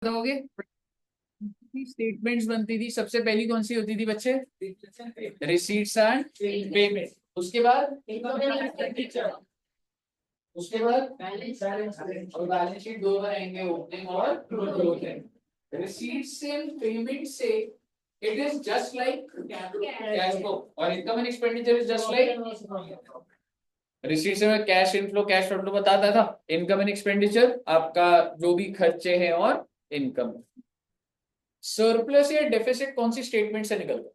बताओगे? स्टेटमेंट्स बनती थी, सबसे पहली कौन सी होती थी बच्चे? Receipts and payment. उसके बाद बैलेंस और बैलेंस शीट दो रहेंगे, ओपनिंग और क्लोजिंग। रिसीट्स एंड पेमेंट से it is just like cash flow, और income and expenditure is just like receipt से मैं कैश इनफ्लो कैश आउटफ्लो बताता था, इनकम एंड एक्सपेंडिचर आपका जो भी खर्चे हैं और इनकम। सरप्लस या डेफिसिट कौन सी स्टेटमेंट से निकलता है?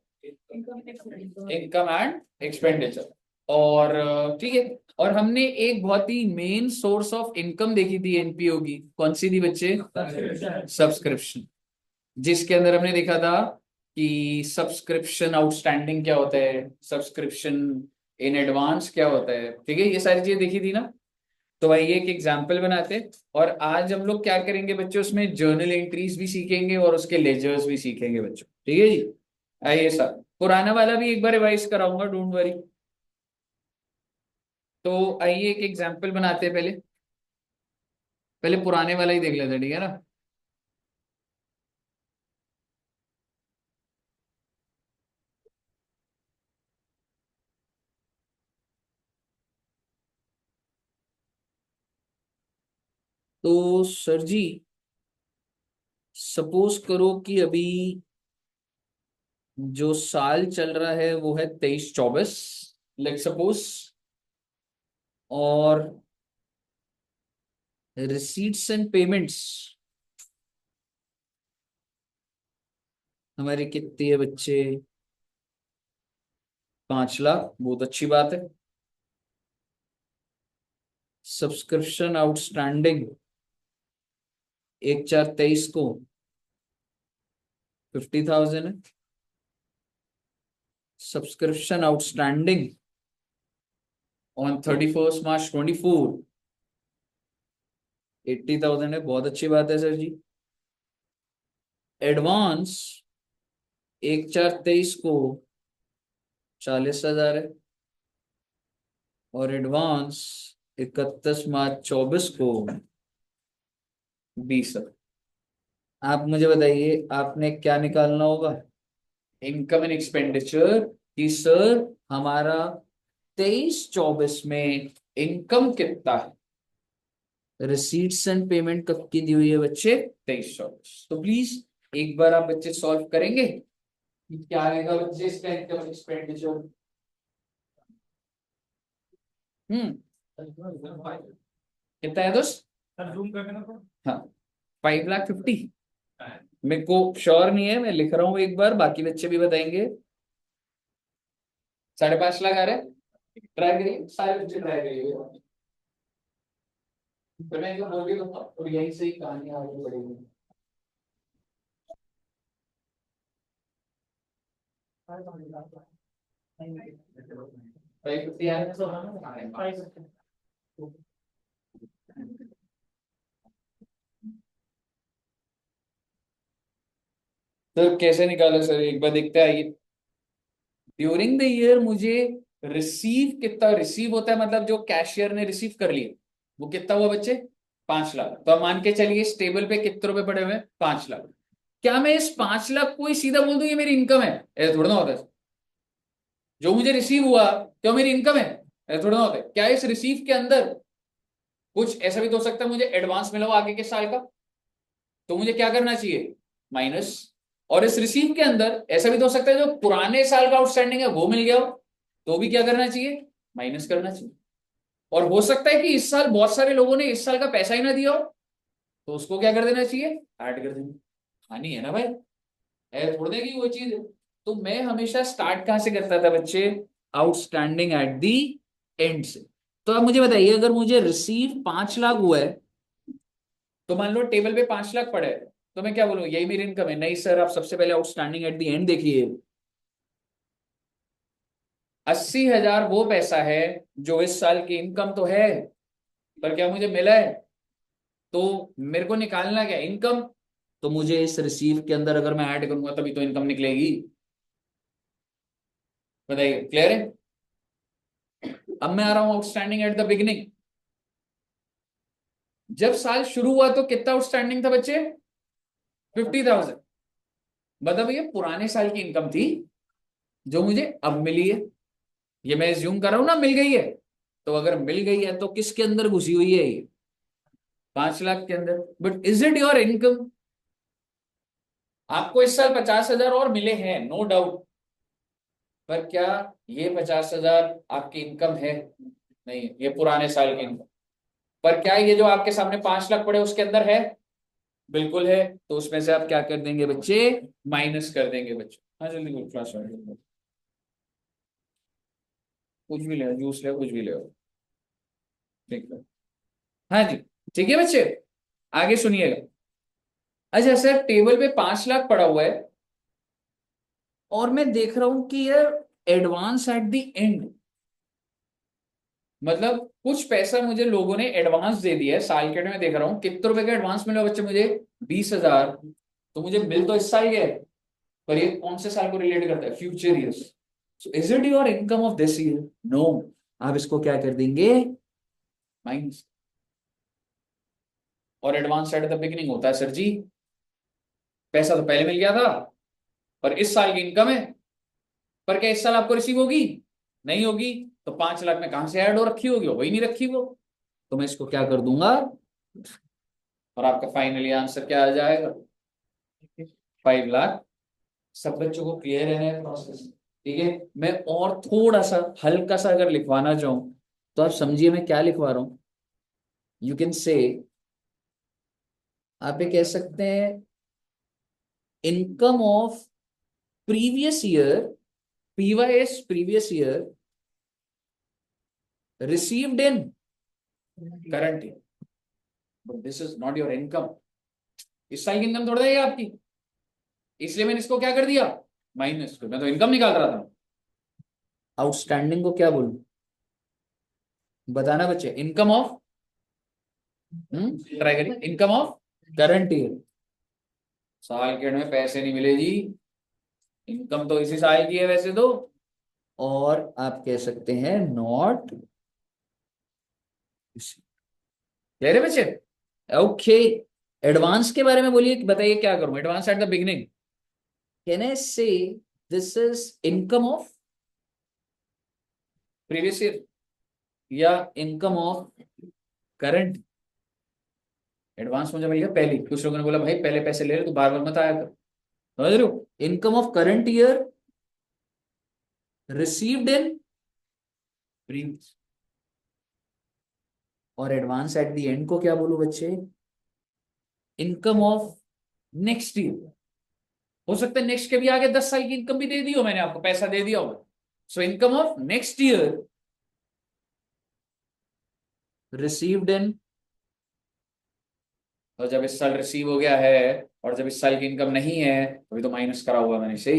Income and expenditure. और ठीक है, और हमने एक बहुत ही मेन सोर्स ऑफ इनकम देखी थी एनपीओ की, कौन सी थी बच्चे? सब्सक्रिप्शन। जिसके अंदर हमने देखा था कि सब्सक्रिप्शन आउटस्टैंडिंग क्या होता है, सब्सक्रिप्शन इन एडवांस क्या होता है, ठीक है, ये सारी चीजें देखी थी ना। तो भाई एक एग्जाम्पल बनाते हैं, और आज हम लोग क्या करेंगे बच्चों, उसमें जर्नल एंट्रीज भी सीखेंगे और उसके लेजर्स भी सीखेंगे बच्चों, ठीक है जी। आइए सर, पुराना वाला भी एक बार रिवाइज कराऊंगा, डोंट वरी। तो आइए एक एग्जाम्पल बनाते हैं, पहले पहले पुराने वाला ही देख लेते हैं, ठीक है ना। तो सर जी, सपोज करो कि अभी जो साल चल रहा है वो है 23-24, लेट सपोज। और रिसीट्स एंड पेमेंट्स हमारे कितने है बच्चे? 5 लाख, बहुत अच्छी बात है। सब्सक्रिप्शन आउटस्टैंडिंग 1/4/23 को 50,000 है। सब्सक्रिप्शन आउटस्टैंडिंग ऑन 31 मार्च 24 80,000 है, बहुत अच्छी बात है सर जी। एडवांस 1/4/23 को 40,000 है, और एडवांस 31 मार्च 24 को 20,000। आप मुझे बताइए आपने क्या निकालना होगा? इनकम एंड एक्सपेंडिचर कि सर हमारा 23-24 में इनकम कितना है। रिसीट्स एंड पेमेंट कब की दी हुई है बच्चे? 23-24। तो प्लीज एक बार आप बच्चे सॉल्व करेंगे कि क्या आएगा बच्चे इसका इनकम एक्सपेंडिचर। हम्म कितना है दोस्त? हाँ, 5,50,000। मेरे को श्योर नहीं है, मैं लिख रहा हूँ एक बार, बाकी बच्चे भी बताएंगे। 5.5 लाख आ रहा है, ट्राई करिए, सारे बच्चे ट्राई करिए। तो मैं इनको बोल के दूंगा और यहीं से ही कहानी आगे बढ़ेगी। 550 आ रहा है। तो कैसे निकाला सर, एक बार देखते हैं, आइए। ड्यूरिंग द ईयर मुझे रिसीव कितना रिसीव होता है, मतलब जो कैशियर ने रिसीव कर लिया वो कितना हुआ बच्चे? 5 लाख। तो अब मान के चलिए इस टेबल पे कितने रुपए पड़े हुए हैं? 5 लाख। क्या मैं इस 5 लाख को ही सीधा बोल दूं ये मेरी इनकम है? ऐसा थोड़ा ना होता है। जो मुझे रिसीव हुआ क्या मेरी इनकम है? ऐसा थोड़ा ना होता है। क्या इस रिसीव के अंदर कुछ ऐसा भी तो हो सकता है मुझे एडवांस मिला हो आगे के साल का, तो मुझे क्या करना चाहिए? माइनस। और इस रिसीव के अंदर ऐसा भी तो हो सकता है जो पुराने साल का आउटस्टैंडिंग है वो मिल गया हो, तो भी क्या करना चाहिए? माइनस करना चाहिए। और हो सकता है कि इस साल बहुत सारे लोगों ने इस साल का पैसा ही ना दिया हो, तो उसको क्या कर देना चाहिए? ऐड कर देना। हानि है ना भाई, है थोड़ी देगी वो चीज। तो मैं हमेशा स्टार्ट कहां से करता था बच्चे? आउटस्टैंडिंग एट दी एंड से। तो अब मुझे बताइए, अगर मुझे रिसीव 5 लाख हुआ है, तो मान लो टेबल पे 5 लाख पड़ा है, तो मैं क्या बोलूं यही मेरी इनकम है? नहीं सर, आप सबसे पहले आउटस्टैंडिंग एट दी एंड देखिए। 80,000 वो पैसा है जो इस साल की इनकम तो है, पर क्या मुझे मिला है? तो मेरे को निकालना क्या? इनकम। तो मुझे इस रिसीव के अंदर अगर मैं ऐड करूंगा तभी तो इनकम निकलेगी। बताइए, क्लियर है? अब मैं आ रहा हूं आउटस्टैंडिंग एट द बिगिनिंग। जब साल शुरू हुआ तो कितना आउटस्टैंडिंग था बच्चे? 50,000। मतलब ये पुराने साल की इनकम थी जो मुझे अब मिली है। ये मैं एज्यूम कर रहा हूं ना मिल गई है। तो अगर मिल गई है तो किसके अंदर घुसी हुई है ये? 5 लाख के अंदर। But is it your income? आपको इस साल 50,000 और मिले हैं, नो डाउट। पर क्या ये 50,000 आपकी इनकम है? नहीं, ये पुराने साल की इनकम। पर क्या ये जो आपके सामने 5 लाख पड़े उसके अंदर है? बिल्कुल है। तो उसमें से आप क्या कर देंगे बच्चे? माइनस कर देंगे बच्चे। हाँ जल्दी बोल, क्लास में कुछ भी ले, जूस ले, कुछ भी ले। ठीक है। हाँ जी। ठीक है बच्चे, आगे सुनिएगा। अच्छा सर, टेबल पे 5 लाख पड़ा हुआ है और मैं देख रहा हूं कि यार एडवांस एट द एंड, मतलब कुछ पैसा मुझे लोगों ने एडवांस दे दिया है साल के एंड में। देख रहा हूँ कितने रुपए का एडवांस मिला बच्चे मुझे, 20,000। तो मुझे मिल तो इस साल गया है, पर ये कौन से साल को रिलेट करता है? Future years. So is it your income of this year? No. आप इसको क्या कर देंगे? माइनस। और एडवांस एट द बिगिनिंग होता है सर जी, पैसा तो पहले मिल गया था पर इस साल की इनकम है। पर क्या इस साल आपको रिसीव होगी? नहीं होगी। तो 5 लाख में कहां से ऐड हो रखी होगी? वही नहीं रखी वो। तो मैं इसको क्या कर दूंगा, और आपका फाइनली आंसर क्या आ जाएगा? 5 लाख। सब बच्चों को क्लियर है प्रोसेस? ठीक है। मैं और थोड़ा सा हल्का सा अगर लिखवाना चाहूं तो आप समझिए मैं क्या लिखवा रहा हूं। यू कैन से, आप ये कह सकते हैं income of previous year, PYS previous year received in current year. But this is not your income. इस साल की इनकम थोड़ा है आपकी, इसलिए मैंने इसको क्या कर दिया? माइनस। मैं तो इनकम निकाल रहा था। आउटस्टैंडिंग को क्या बोलूं? बताना बच्चे। इनकम ऑफ, ट्राई करिए, इनकम ऑफ करंट ईयर। साल के एंड में पैसे नहीं मिले जी, इनकम तो इसी साल की है वैसे तो। और आप कह सकते हैं नॉट। क्लियर है बच्चे? ओके। एडवांस के बारे में बोलिए, बताइए क्या करूं? Advance at the beginning, can I say this is income of previous year या इनकम ऑफ करंट? एडवांस मुझे मिल गया पहले, कुछ लोगों ने बोला भाई पहले पैसे ले रहे तो बार बार मत आया कर। समझ रहे हो? Income of current year received in previous. और एडवांस एट द एंड को क्या बोलूं बच्चे? Income of next year. हो सकता है नेक्स्ट के भी आगे 10 साल की इनकम भी दे दी हो, मैंने आपको पैसा दे दिया हो। So income of next year received इन। तो जब इस साल रिसीव हो गया है और जब इस साल की इनकम नहीं है तो भी तो माइनस करा हुआ मैंने से।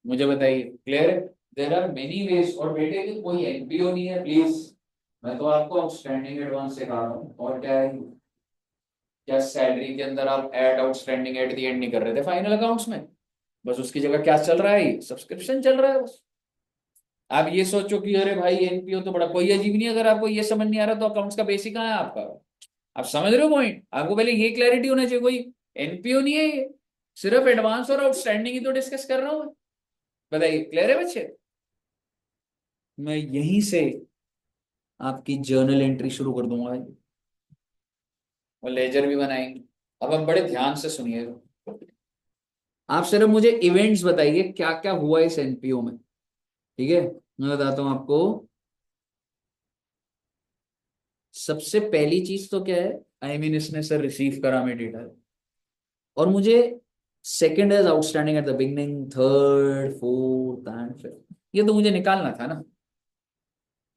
मुझे बताइए, क्लियर है? There are many ways. और बेटे की कोई एनपीओ नहीं है प्लीज, मैं तो आपको आउटस्टैंडिंग एडवांस सिखा रहा हूँ। और क्या है? क्या सैलरी के अंदर आप add outstanding at the end नहीं कर रहे थे फाइनल अकाउंट्स में? बस उसकी जगह क्या चल रहा है? सब्सक्रिप्शन चल रहा है बस। आप ये सोचो कि अरे भाई एनपीओ तो बड़ा कोई अजीब नहीं। अगर आपको ये समझ नहीं आ रहा तो अकाउंट्स का बेसिक कहाँ है आपका? आप समझ रहे हो पॉइंट? आपको पहले ये क्लैरिटी होना चाहिए, कोई एनपीओ नहीं है ये, सिर्फ एडवांस और आउटस्टैंडिंग ही तो डिस्कस कर रहा हूं मैं। बताइए, क्लियर है बच्चे? मैं यहीं से आपकी जर्नल एंट्री शुरू कर दूंगा और लेजर भी बनाएंगे। अब हम बड़े ध्यान से सुनिएगा। आप सिर्फ मुझे इवेंट्स बताइए क्या क्या हुआ इस एनपीओ में। ठीक है, मैं बताता हूं आपको। सबसे पहली चीज तो क्या है, आई मीन इसने सर रिसीव करा मैं डेटा, और मुझे second is outstanding at the beginning, third fourth and fifth, ये तो मुझे निकालना था ना।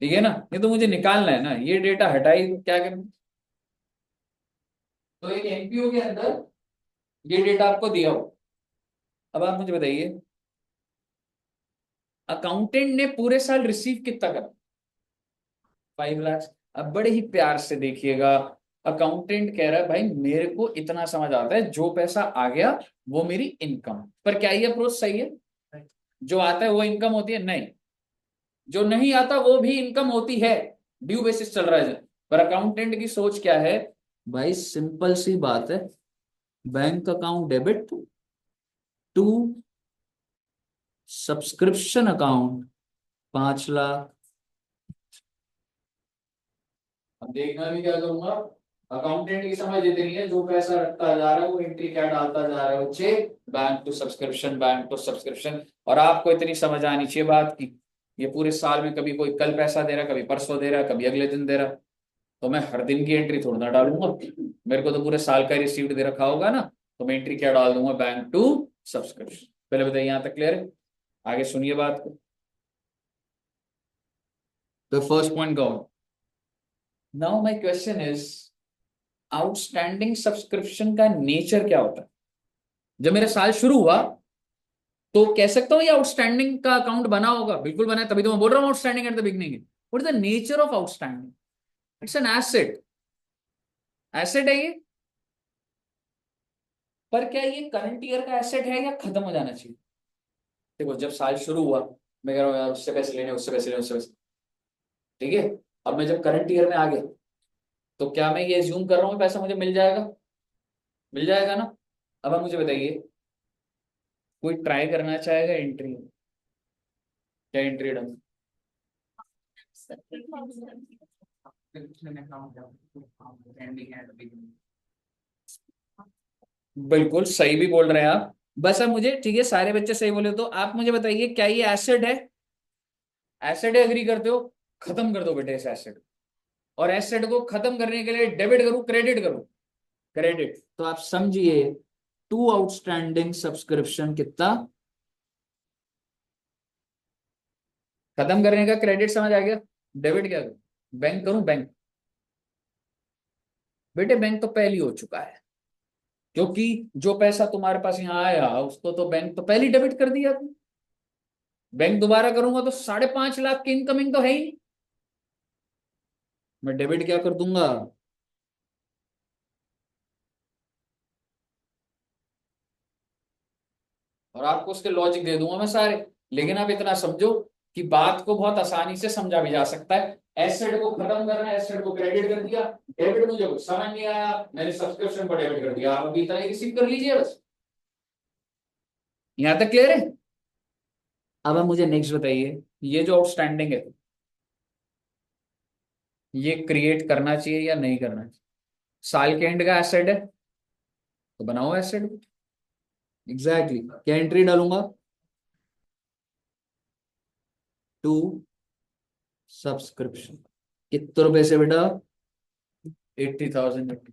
ठीक है ना, ये तो मुझे निकालना है ना, ये डेटा हटाई तो क्या करें? तो एक एनपीओ के अंदर ये डेटा आपको दिया हो। अब आप मुझे बताइए, अकाउंटेंट ने पूरे साल रिसीव कितना करा? 5 लाख। अब बड़े ही प्यार से देखिएगा, अकाउंटेंट कह रहा है भाई मेरे को इतना समझ आता है जो पैसा आ गया वो मेरी इनकम। पर क्या ये अप्रोच सही है? जो आता है वो इनकम होती है? नहीं। जो नहीं आता वो भी इनकम होती है, ड्यू बेसिस चल रहा है। पर अकाउंटेंट की सोच क्या है? भाई सिंपल सी बात है, bank account debit to subscription account 5 lakh. अब देखना भी क्या करूंगा, अकाउंटेंट की समझ इतनी है, जो पैसा रखता जा रहा है वो एंट्री क्या डालता जा रहा है बच्चे, bank to subscription, bank to subscription. और आपको इतनी समझ आनी चाहिए बात की, ये पूरे साल में कभी कोई कल पैसा दे रहा, कभी परसों दे रहा, कभी अगले दिन दे रहा, तो मैं हर दिन की एंट्री थोड़ा ना डालूंगा। मेरे को तो पूरे साल का रिसीव्ड दे रखा होगा ना, तो मैं एंट्री क्या डाल दूंगा, बैंक टू सब्सक्रिप्शन। पहले बताइए यहां तक क्लियर है? आगे सुनिए बात को। तो first point go, now my question is outstanding subscription का नेचर क्या होता है? जब मेरा साल शुरू हुआ तो कह सकता हूँ ये आउटस्टैंडिंग का अकाउंट बना होगा, बिल्कुल बना है, तभी तो मैं बोल रहा हूँ outstanding at the beginning. What is the nature of outstanding? It's an asset, asset है ये। पर क्या ये करंट ईयर का एसेट है या खत्म हो जाना चाहिए? देखो जब साल शुरू हुआ, मैं कह रहा हूँ यार उससे पैसे लेने, उससे पैसे लेने, उससे पैसे, ठीक है। अब मैं जब करंट ईयर में आ गया, तो क्या मैं ये एज्यूम कर रहा हूँ पैसा मुझे मिल जाएगा? मिल जाएगा ना? अब आप मुझे बताइए, कोई ट्राई करना चाहेगा एंट्री? क्या एंट्री डन? बिल्कुल सही भी बोल रहे हैं आप। बस अब मुझे, ठीक है सारे बच्चे सही बोले, तो आप मुझे बताइए क्या ये एसेट है? एसेट है, एग्री करते हो? खत्म कर दो बेटे इस एसेट। और एसेट को खत्म करने के लिए डेबिट करूं क्रेडिट करूं? क्रेडिट। तो आप समझिए टू आउटस्टैंडिंग सब्सक्रिप्शन कितना, खत्म करने का क्रेडिट समझ आ गया। डेबिट क्या करूं? बैंक करूं बैंक? बेटे बैंक तो पहले ही हो चुका है, क्योंकि जो पैसा तुम्हारे पास यहाँ आया उसको तो बैंक तो पहले ही डेबिट कर दिया तुम। बैंक दोबारा करूंगा तो 5.5 लाख की इनकमिंग तो है ही नहीं, मैं डेबिट क्या कर दूंगा? और आपको उसके लॉजिक दे दूंगा मैं सारे। लेकिन आप इतना समझो कि बात को बहुत आसानी से समझा भी जा सकता है। एसेट को खत्म करना है, एसेट को क्रेडिट कर दिया, डेबिट मुझे कुछ समझ नहीं आया, मैंने सब्सक्रिप्शन को डेबिट कर दिया, आप अभी इतना रिसीव कर लीजिए बस। यहां तक क्लियर है? अब आप मुझे नेक्स्ट बताइए, ये जो आउटस्टैंडिंग है ये क्रिएट करना चाहिए या नहीं करना चाहिए? साल के एंड का एसेट है तो बनाओ एसेट। एग्जैक्टली क्या एंट्री डालूंगा? To subscription. कितने रुपए से बेटा? 80,000।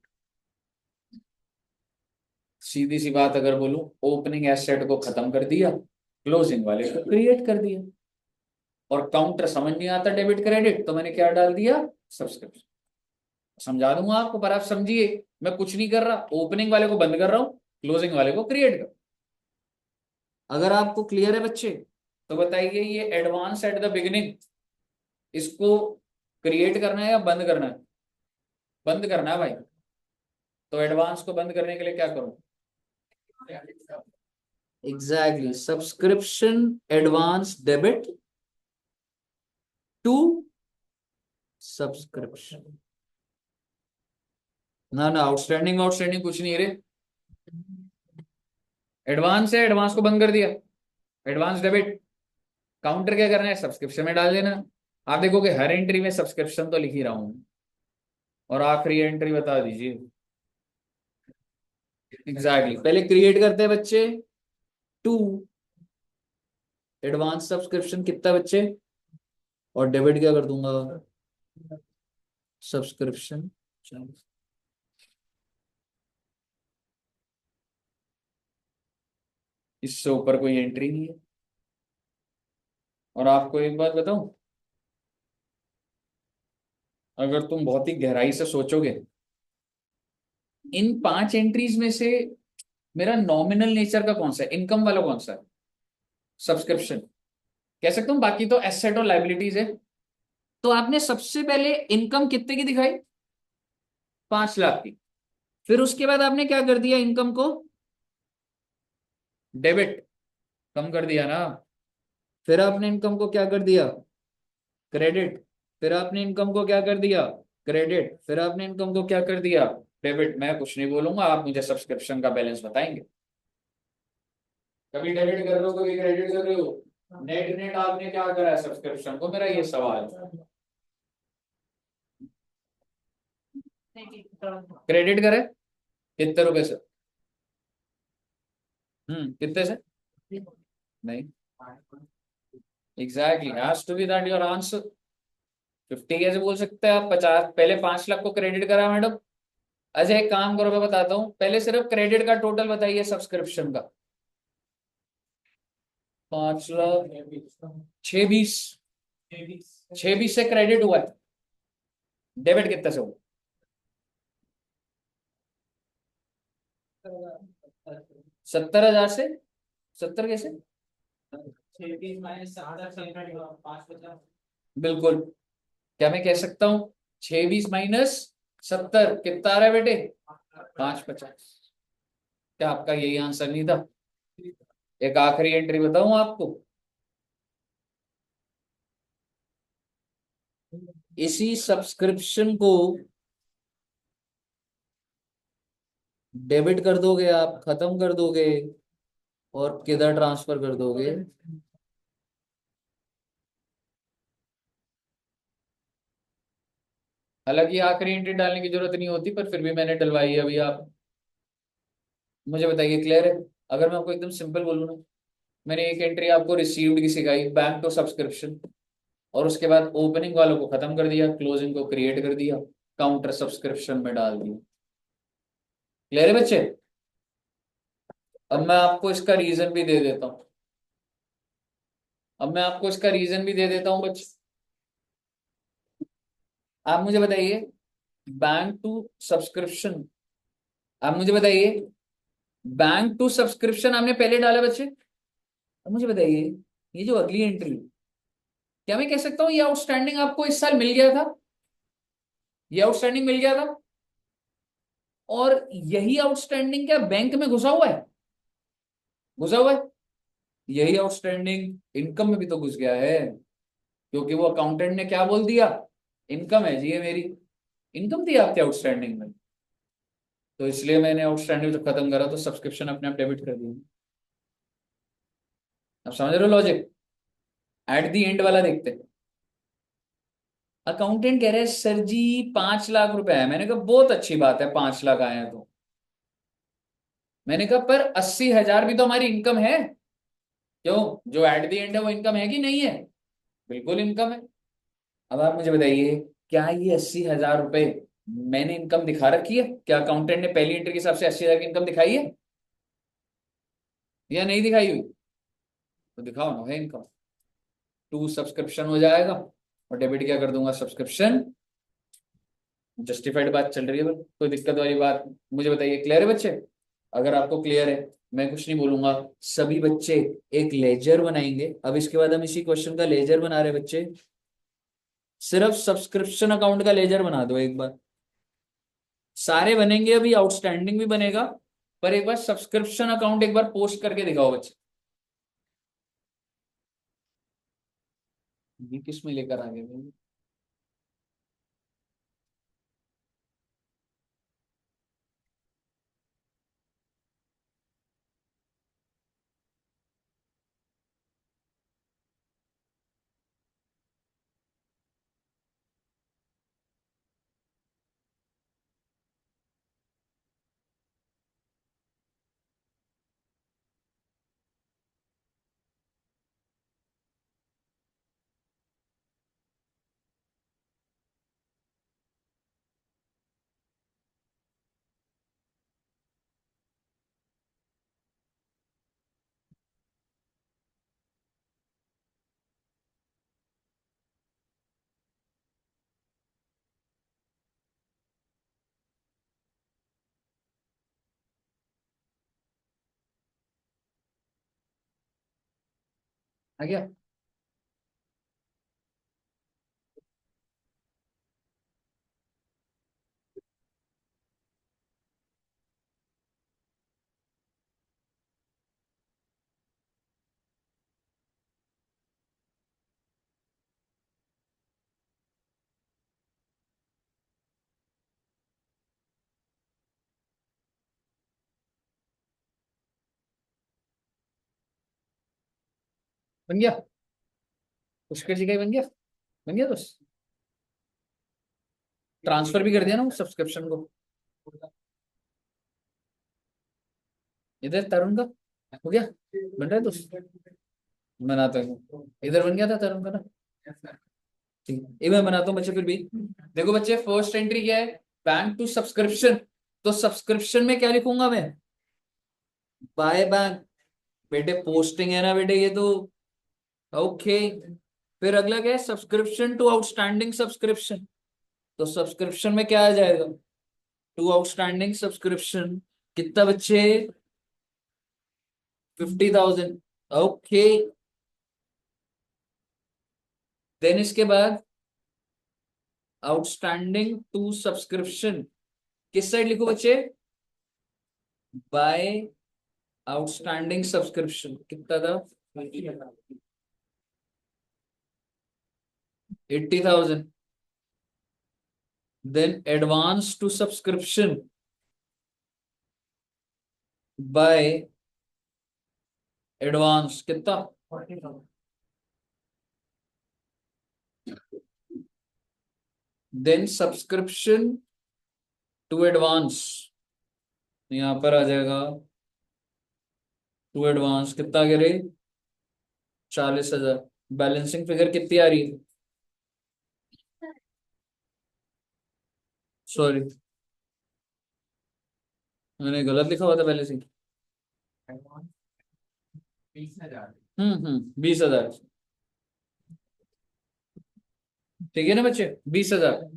सीधी सी बात अगर बोलूं, ओपनिंग एसेट को खत्म कर दिया, क्लोजिंग वाले को क्रिएट कर दिया। और काउंटर समझ नहीं आता डेबिट क्रेडिट, तो मैंने क्या डाल दिया? सब्सक्रिप्शन। समझा दूंगा आपको, पर आप समझिए मैं कुछ नहीं कर रहा, ओपनिंग वाले को बंद कर रहा हूं, क्लोजिंग वाले को क्रिएट कर। अगर आपको क्लियर है बच्चे, तो बताइए ये एडवांस एट द बिगिनिंग, इसको क्रिएट करना है या बंद करना है? बंद करना है भाई। तो एडवांस को बंद करने के लिए क्या करूं? Exactly subscription advance debit to subscription. ना ना, आउटस्टैंडिंग आउटस्टैंडिंग कुछ नहीं रे, एडवांस है, एडवांस को बंद कर दिया, एडवांस डेबिट। काउंटर क्या करना है? सब्सक्रिप्शन में डाल देना। आप देखोगे हर एंट्री में सब्सक्रिप्शन तो लिख ही रहा हूं। और आखिरी एंट्री बता दीजिए। एग्जैक्टली पहले क्रिएट करते हैं बच्चे टू एडवांस सब्सक्रिप्शन कितना बच्चे, और डेबिट क्या कर दूंगा? सब्सक्रिप्शन। इससे ऊपर कोई एंट्री नहीं है। और आपको एक बात बताऊं, अगर तुम बहुत ही गहराई से सोचोगे, इन 5 एंट्रीज में से मेरा नॉमिनल नेचर का कौन सा है, इनकम वाला कौन सा है? सब्सक्रिप्शन। कह सकता हूं बाकी तो एसेट और लाइबिलिटीज है। तो आपने सबसे पहले इनकम कितने की दिखाई? 5 लाख की। फिर उसके बाद आपने क्या कर दिया, इनकम को डेबिट, कम कर दिया ना। फिर आपने इनकम को क्या कर दिया? क्रेडिट। फिर आपने इनकम को क्या कर दिया? क्रेडिट। फिर आपने इनकम को क्या कर दिया? डेबिट मैं कुछ नहीं बोलूंगा, आप मुझे सब्सक्रिप्शन का बैलेंस बताएंगे। कभी डेबिट कर रहे हो, कभी क्रेडिट कर रहे हो, नेट नेट आपने क्या करा है सब्सक्रिप्शन को, मेरा ये सवाल है। क्रेडिट करे कितने रुपए से? कितने से? नहीं, exactly has to be that your answer. 50 कैसे बोल सकते हैं आप? 50 पहले 5 लाख को क्रेडिट करा मैडम। अच्छा एक काम करो, मैं बताता हूँ, पहले सिर्फ क्रेडिट का टोटल बताइए सब्सक्रिप्शन का। 5 लाख, 6 20, 6 20 से क्रेडिट हुआ है। डेबिट कितने से हुआ? 70,000 से। 70 कैसे? बिल्कुल। क्या मैं कह सकता हूँ 6 20 - 70 कितना आ रहा है बेटे? 550। क्या आपका यही आंसर नहीं था? एक आखिरी एंट्री बताऊं आपको, इसी सब्सक्रिप्शन को डेबिट कर दोगे आप, खत्म कर दोगे और किधर ट्रांसफर कर दोगे? हालांकि आखिरी एंट्री डालने की जरूरत नहीं होती, पर फिर भी मैंने डलवाई है अभी। आप मुझे बताइए, क्लियर है? अगर मैं आपको एकदम सिंपल बोलूँ ना, मैंने एक एंट्री आपको रिसीव्ड की सिखाई, बैंक टू सब्सक्रिप्शन, और उसके बाद ओपनिंग वालों को खत्म कर दिया, क्लोजिंग को क्रिएट कर दिया, काउंटर सब्सक्रिप्शन में डाल दिया। क्लियर है बच्चे? अब मैं आपको इसका रीजन भी दे देता हूँ। अब मैं आपको इसका रीजन भी दे देता हूँ बच्चे। आप मुझे बताइए, बैंक टू सब्सक्रिप्शन, आप मुझे बताइए, बैंक टू सब्सक्रिप्शन आपने पहले डाला बच्चे। अब मुझे बताइए, ये जो अगली एंट्री, क्या मैं कह सकता हूँ ये आउटस्टैंडिंग आपको इस साल मिल गया था? ये आउटस्टैंडिंग मिल गया था, और यही आउटस्टैंडिंग क्या बैंक में घुसा हुआ है? घुसा हुआ है। यही आउटस्टैंडिंग इनकम में भी तो घुस गया है, क्योंकि वो अकाउंटेंट ने क्या बोल दिया, इनकम है जी ये मेरी। इनकम थी आपके आउटस्टैंडिंग में, तो इसलिए मैंने आउटस्टैंडिंग जब खत्म करा तो सब्सक्रिप्शन अपने आप डेबिट कर दिया। अब समझ रहे हो लॉजिक? एट दी एंड वाला देखते हैं। अकाउंटेंट कह रहे हैं सर जी 5 लाख रुपए है। मैंने कहा बहुत अच्छी बात है, 5 लाख आए हैं तो। मैंने कहा पर 80,000 भी तो हमारी इनकम है। क्यों, जो एट दी एंड है वो इनकम है कि नहीं है? बिल्कुल इनकम है। अब आप मुझे बताइए, क्या ये 80,000 रुपए मैंने इनकम दिखा रखी है? क्या अकाउंटेंट ने पहली एंट्री के हिसाब से 80,000 की इनकम दिखाई है या नहीं दिखाई हुई? तो दिखाओ ना, है इनकम। टू सब्सक्रिप्शन हो जाएगा, और डेबिट क्या कर दूंगा, सब्सक्रिप्शन। जस्टिफाइड बात चल रही है, बस कोई दिक्कत वाली बात? मुझे बताइए, क्लियर है बच्चे? अगर आपको क्लियर है, मैं कुछ नहीं बोलूंगा। सभी बच्चे एक लेजर बनाएंगे। अब इसके बाद हम इसी क्वेश्चन का लेजर बना रहे हैं बच्चे। सिर्फ सब्सक्रिप्शन अकाउंट का लेजर बना दो एक बार। सारे बनेंगे अभी, आउटस्टैंडिंग भी बनेगा, पर एक बार सब्सक्रिप्शन अकाउंट एक बार पोस्ट करके दिखाओ बच्चे। ये किस में लेकर आ गए भाई? आ गया? बन गया? पुष्कर जी का ही बन गया? बन गया दोस्त? ट्रांसफर भी कर दिया ना उस सब्सक्रिप्शन को? इधर तरुण का हो गया? बन रहा है दोस्त? बनाता हूँ, इधर बन गया था तरुण का ना? ठीक है, ये मैं बनाता हूँ बच्चे फिर भी। देखो बच्चे, फर्स्ट एंट्री क्या है? Bank to subscription. तो सब्सक्रिप्शन में क्या लिखूंगा मैं? By bank. बेटे पोस्टिंग है ना बेटे ये तो। ओके। फिर अगला क्या है? Subscription to outstanding subscription. तो सब्सक्रिप्शन में क्या आ जाएगा? To outstanding subscription. कितना बच्चे? 50,000। ओके। देन इसके बाद आउटस्टैंडिंग टू सब्सक्रिप्शन किस साइड लिखो बच्चे? By outstanding subscription. कितना था? 80,000। Then advance to subscription by advance कितना? 40,000। देन सब्सक्रिप्शन टू एडवांस यहां पर आ जाएगा। टू एडवांस कितना करे? 40,000। बैलेंसिंग फिगर कितनी आ रही है? सॉरी, मैंने गलत लिखा हुआ था बैलेंसिंग। 20,000। ठीक है ना बच्चे? 20,000।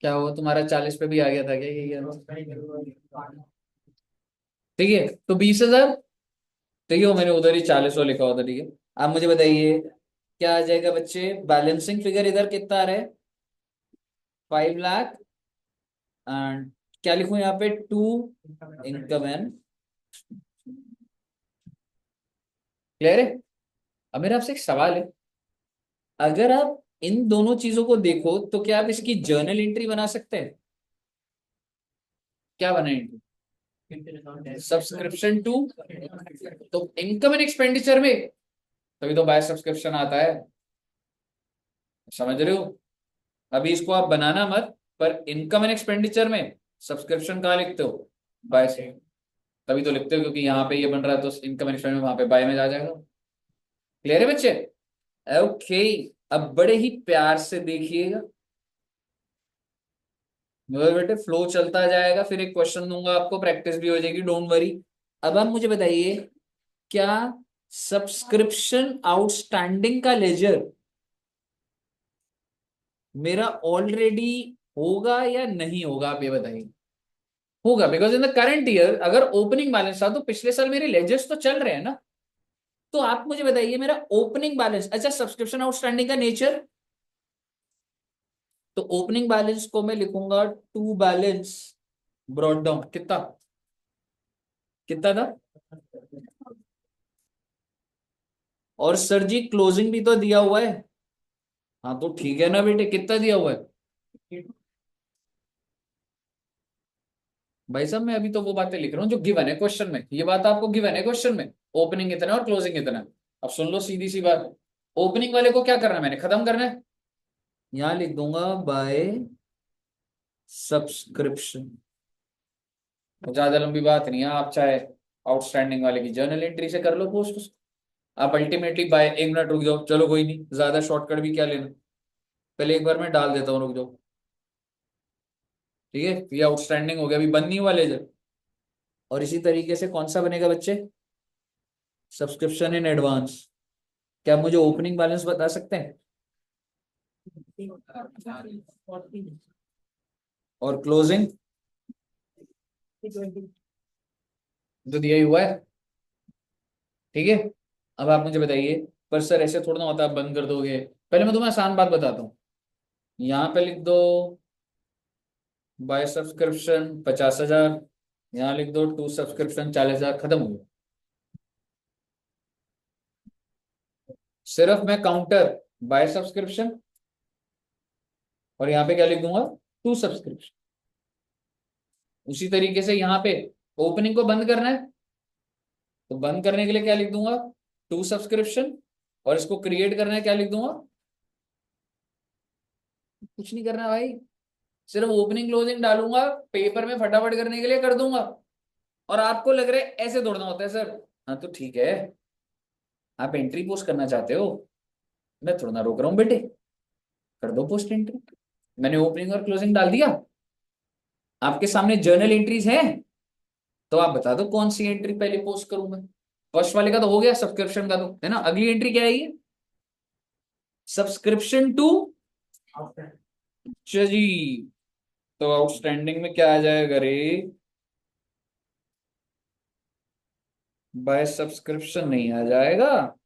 क्या हुआ तुम्हारा 40 पे भी आ गया था क्या ये? ठीक है, तो 20,000। ठीक है, वो मैंने उधर ही 40 लिखा हुआ था। ठीक है, आप मुझे बताइए क्या आ जाएगा बच्चे? बैलेंसिंग फिगर इधर कितना आ रहा है? 5 लाख। एंड क्या लिखूं यहाँ पे? To income and. क्लियर है? अब मेरा आपसे एक सवाल है, अगर आप इन दोनों चीजों को देखो तो क्या आप इसकी जर्नल एंट्री बना सकते हैं? क्या बनाएंगे? सब्सक्रिप्शन टू, तो इनकम एंड एक्सपेंडिचर में तभी तो बाय सब्सक्रिप्शन आता है। समझ रहे हो? अभी इसको आप बनाना मत, पर इनकम एंड एक्सपेंडिचर में सब्सक्रिप्शन कहाँ लिखते हो? बाय से। तभी तो लिखते हो क्योंकि यहाँ पे ये बन रहा है, तो इनकम एंड एक्सपेंडिचर वहां पे बाय में आ जाएगा। क्लियर है बच्चे? ओके। अब बड़े ही प्यार से देखिएगा, मेरे बेटे फ्लो चलता जाएगा, फिर एक क्वेश्चन दूंगा आपको, प्रैक्टिस भी हो जाएगी, डोंट वरी। अब आप मुझे बताइए, क्या सब्सक्रिप्शन आउटस्टैंडिंग का लेजर मेरा ऑलरेडी होगा या नहीं होगा? आप ये बताइए। होगा, because in the current year अगर ओपनिंग बैलेंस था तो पिछले साल मेरे लेजर्स तो चल रहे हैं ना। तो आप मुझे बताइए मेरा ओपनिंग बैलेंस, अच्छा सब्सक्रिप्शन आउटस्टैंडिंग का नेचर, तो ओपनिंग बैलेंस को मैं लिखूंगा टू बैलेंस ब्रॉट डाउन। कितना? कितना था? और सर जी क्लोजिंग भी तो दिया हुआ है। हाँ तो ठीक है ना बेटे, कितना दिया हुआ है? भाई साहब मैं अभी तो वो बातें लिख रहा हूँ जो गिवन है क्वेश्चन में, ये बात आपको गिवन है क्वेश्चन में। ओपनिंग इतना और क्लोजिंग इतना। अब सुन लो सीधी सी बात, ओपनिंग वाले को क्या करना है, मैंने खत्म करना है। यहां लिख दूंगा बाय सब्सक्रिप्शन। ज्यादा लंबी बात नहीं है, आप चाहे आउटस्टैंडिंग वाले की जर्नल एंट्री से कर लो पोस्ट। आप अल्टीमेटली बाय, एक मिनट रुक जाओ, चलो कोई नहीं, ज्यादा शॉर्टकट भी क्या लेना। पहले एक बार मैं डाल देता हूँ, रुक जाओ। ठीक है, ये आउटस्टैंडिंग हो गया, अभी बनने वाले जब। और इसी तरीके से कौन सा बनेगा बच्चे? Subscription in advance. क्या आप मुझे ओपनिंग बैलेंस बता सकते हैं? और क्लोजिंग तो दिया ही हुआ है। ठीक है, अब आप मुझे बताइए, पर सर ऐसे थोड़ा ना होता, आप बंद कर दोगे। पहले मैं तुम्हें आसान बात बताता हूँ, यहाँ पे लिख दो बाय सब्सक्रिप्शन 50,000, यहाँ लिख दो टू सब्सक्रिप्शन 40,000, खत्म हो गया। सिर्फ मैं काउंटर बाय सब्सक्रिप्शन और यहाँ पे क्या लिख दूंगा? To subscription. उसी तरीके से यहाँ पे ओपनिंग को बंद करना है तो बंद करने के लिए क्या लिख दूंगा, टू सब्सक्रिप्शन, और इसको क्रिएट करना है क्या लिख दूंगा, कुछ नहीं करना भाई, सिर्फ ओपनिंग क्लोजिंग डालूंगा, पेपर में फटाफट करने के लिए कर दूंगा। और आपको लग रहा है ऐसे दौड़ना होता है सर, हाँ तो ठीक है, आप एंट्री पोस्ट करना चाहते हो, मैं थोड़ा ना रोक रहा हूँ बेटे, कर दो पोस्ट एंट्री। मैंने ओपनिंग और क्लोजिंग डाल दिया, आपके सामने जर्नल एंट्रीज हैं, तो आप बता दो कौन सी एंट्री पहले पोस्ट करूंगा। फर्स्ट वाले का तो हो गया, सब्सक्रिप्शन का तो है ना, अगली एंट्री क्या है, सब्सक्रिप्शन टू, अच्छा जी, तो आउटस्टैंडिंग में क्या आ जाएगा रे, बाय सब्सक्रिप्शन नहीं आ जाएगा,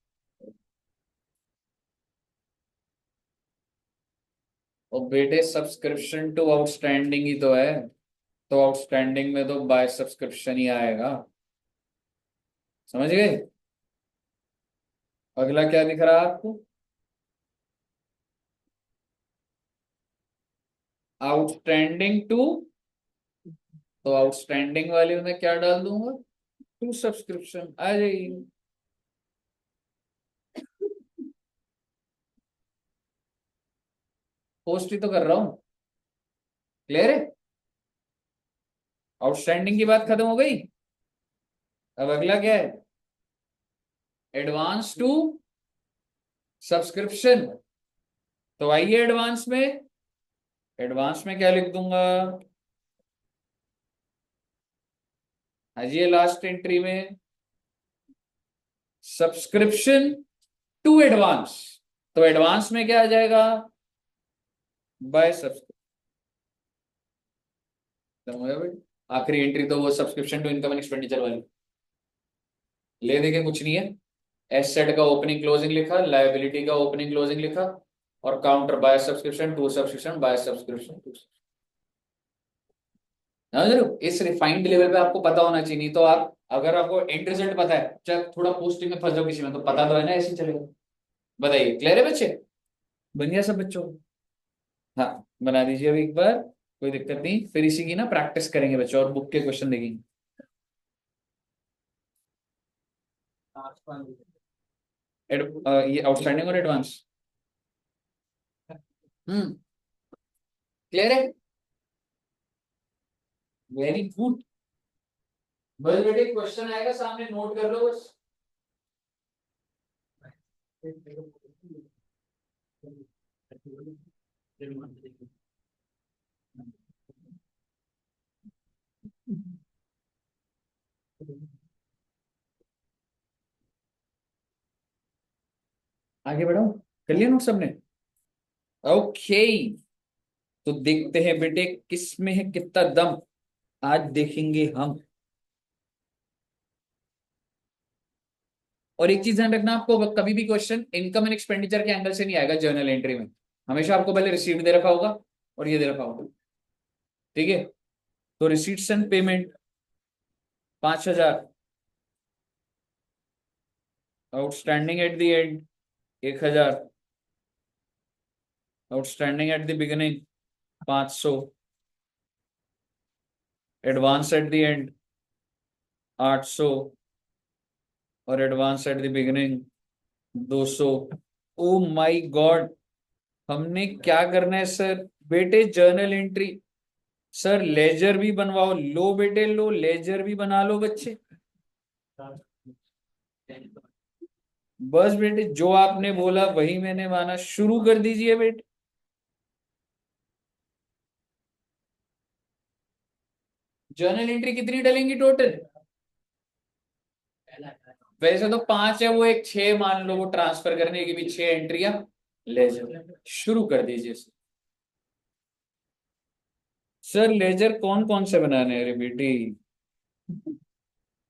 और बेटे सब्सक्रिप्शन टू आउटस्टैंडिंग ही तो है, तो आउटस्टैंडिंग में तो बाय सब्सक्रिप्शन ही आएगा, समझ गए। अगला क्या दिख रहा है आपको, आउटस्टैंडिंग टू, तो आउटस्टैंडिंग वाले में क्या डाल दूंगा, टू सब्सक्रिप्शन आ जाएगी। पोस्ट ही तो कर रहा हूं, क्लियर है, आउटस्टैंडिंग की बात खत्म हो गई। अब अगला क्या है, एडवांस टू सब्सक्रिप्शन, तो आइए एडवांस में, एडवांस में क्या लिख दूंगा, हाँ जी, लास्ट एंट्री में सब्सक्रिप्शन टू एडवांस, तो एडवांस में क्या आ जाएगा, बाय सब्सक्रिप्शन। आखिरी एंट्री तो वो subscription to income and expenditure वाली, ले देखे कुछ नहीं है, एसेट का ओपनिंग क्लोजिंग लिखा, लायबिलिटी का ओपनिंग क्लोजिंग लिखा, और counter by subscription to subscription by subscription to. जरूर इस रिफाइंड लेवल पे आपको पता होना चाहिए, नहीं तो आप अगर आपको एंड रिजल्ट पता है, चाहे थोड़ा पोस्टिंग में फंस जाओ किसी में, तो पता तो है ना, ऐसे ही चलेगा। बताइए, क्लियर है बच्चे, बन गया सब बच्चों को? हाँ बना दीजिए अभी एक बार, कोई दिक्कत नहीं, फिर इसी की ना प्रैक्टिस करेंगे बच्चों, और बुक के क्वेश्चन देखेंगे। ये आउटस्टैंडिंग और एडवांस, हम्म, क्लियर है, वेरी गुड। बस बेटे क्वेश्चन आएगा सामने, नोट कर लो बस। आगे बढ़ो, कर लिया नोट सबने, ओके। तो देखते हैं बेटे किस में है कितना दम, आज देखेंगे हम। और एक चीज ध्यान रखना, आपको कभी भी क्वेश्चन इनकम एंड एक्सपेंडिचर के एंगल से नहीं आएगा जर्नल एंट्री में, हमेशा आपको पहले रिसीव्ड दे रखा होगा और ये दे रखा होगा, ठीक है। तो receipts and payment 5,000, outstanding at the and 1,000, outstanding at the beginning 500, advance at the and 800, और advance at the beginning 200। Oh my God, हमने क्या करना है सर, बेटे जर्नल एंट्री, सर लेजर भी बनवाओ, लो बेटे लो, लेजर भी बना लो बच्चे। बस बेटे जो आपने बोला वही मैंने माना, शुरू कर दीजिए बेटे। जर्नल एंट्री कितनी डलेंगी टोटल, वैसे तो 5 है, वो एक 6 मान लो, वो ट्रांसफर करने की भी 6 एंट्रियां, लेजर शुरू कर दीजिए। सर लेजर कौन कौन से बनाने हैं रे बेटी,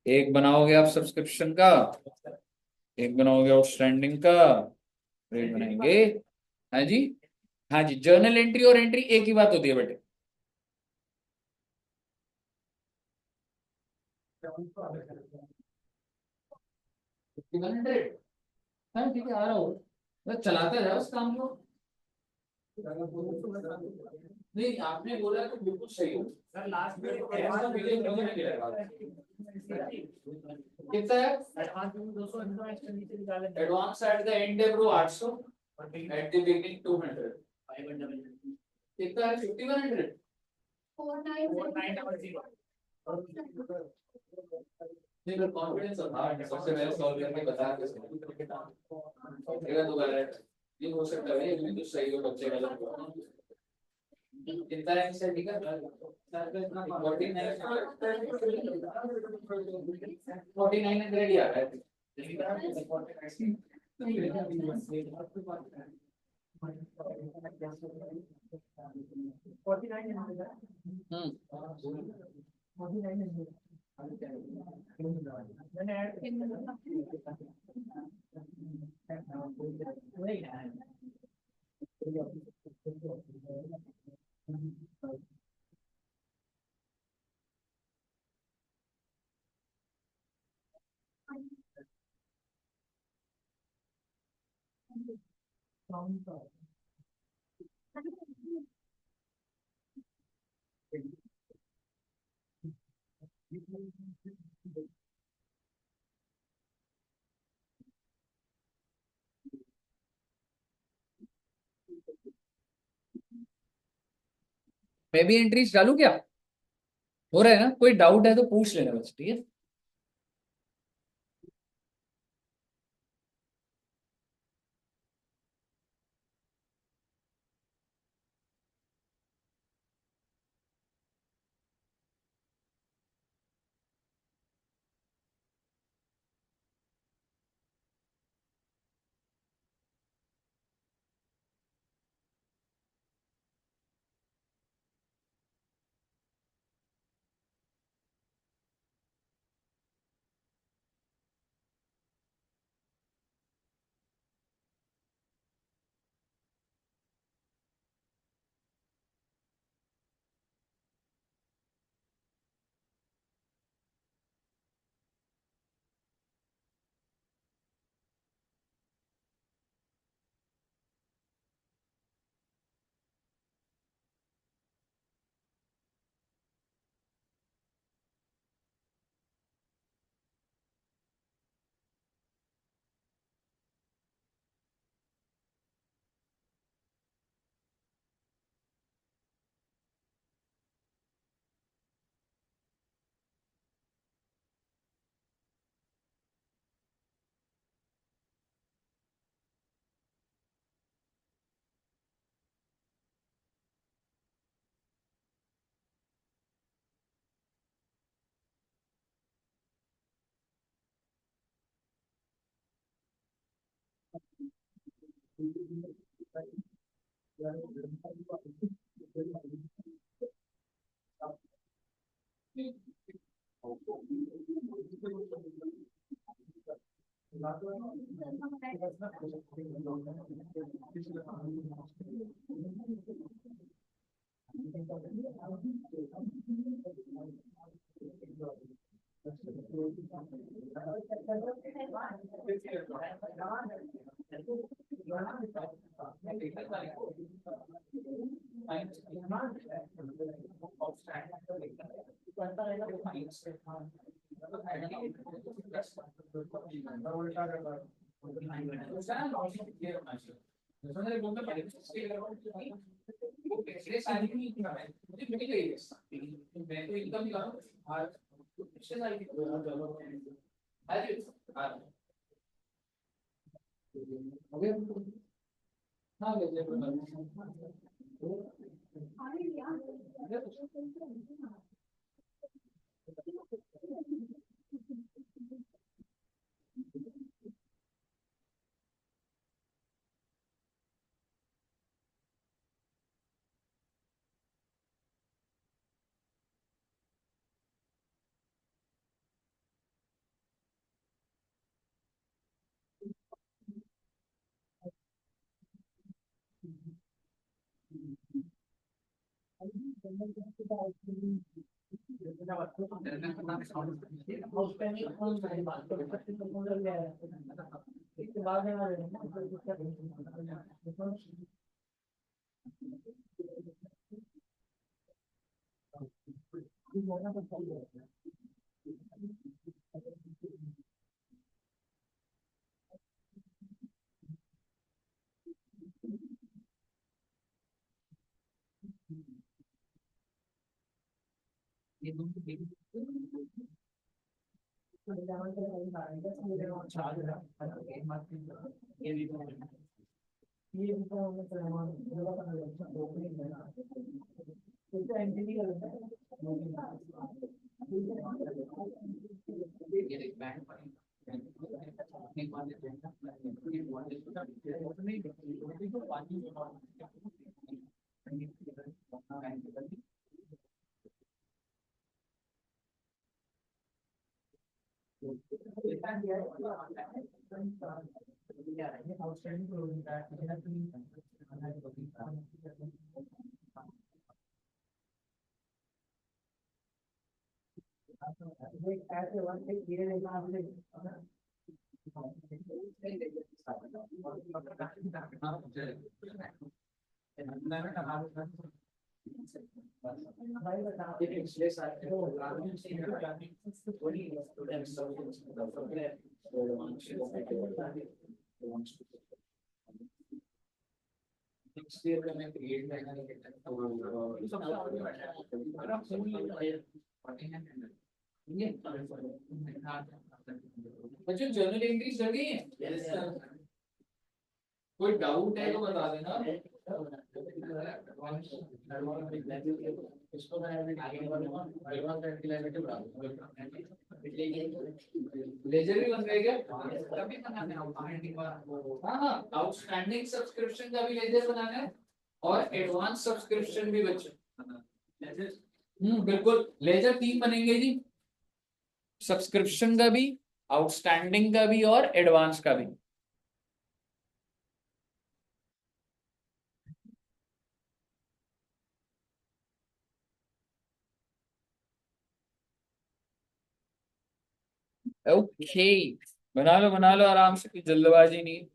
एक बनाओगे आप सब्सक्रिप्शन का, एक बनाओगे आउटस्टैंडिंग का, एक बनाएंगे, हाँ जी, हाँ जी, जर्नल एंट्री और एंट्री एक ही बात होती है बेटे। 5100, हाँ ठीक है, आ रहा हूँ, बस चलाता जाओ उस काम को। नहीं आपने बोला तो बिल्कुल सही हो सर, लास्ट में कितना है? एडवांस एट द एंड है ब्रो 800, एट द बिगिनिंग 200, कितना है? 5100। 4900। नहीं पर कॉन्फिडेंस था, सबसे पहले सॉल्व करके बता के ये दोबारा ये हो सकता है ये तो सही हो, बच्चे गलत हुआ। कितना है इससे? ठीक है 4900 ही आ रहा है। मैं भी एंट्रीज डालू क्या? हो रहा है ना? कोई डाउट है तो पूछ लेना बस, ठीक है। बच्चों जर्नल एंट्रीज लग गई है? कोई डाउट है तो बता देना। लेजर भी बन गए क्या? हाँ हाँ, आउटस्टैंडिंग सब्सक्रिप्शन का भी लेजर बनाना है और एडवांस सब्सक्रिप्शन भी बच्चों। बिल्कुल, लेजर 3 बनेंगे जी, सब्सक्रिप्शन का भी, आउटस्टैंडिंग का भी और एडवांस का भी। ओके, बना लो आराम से, कोई जल्दबाजी नहीं।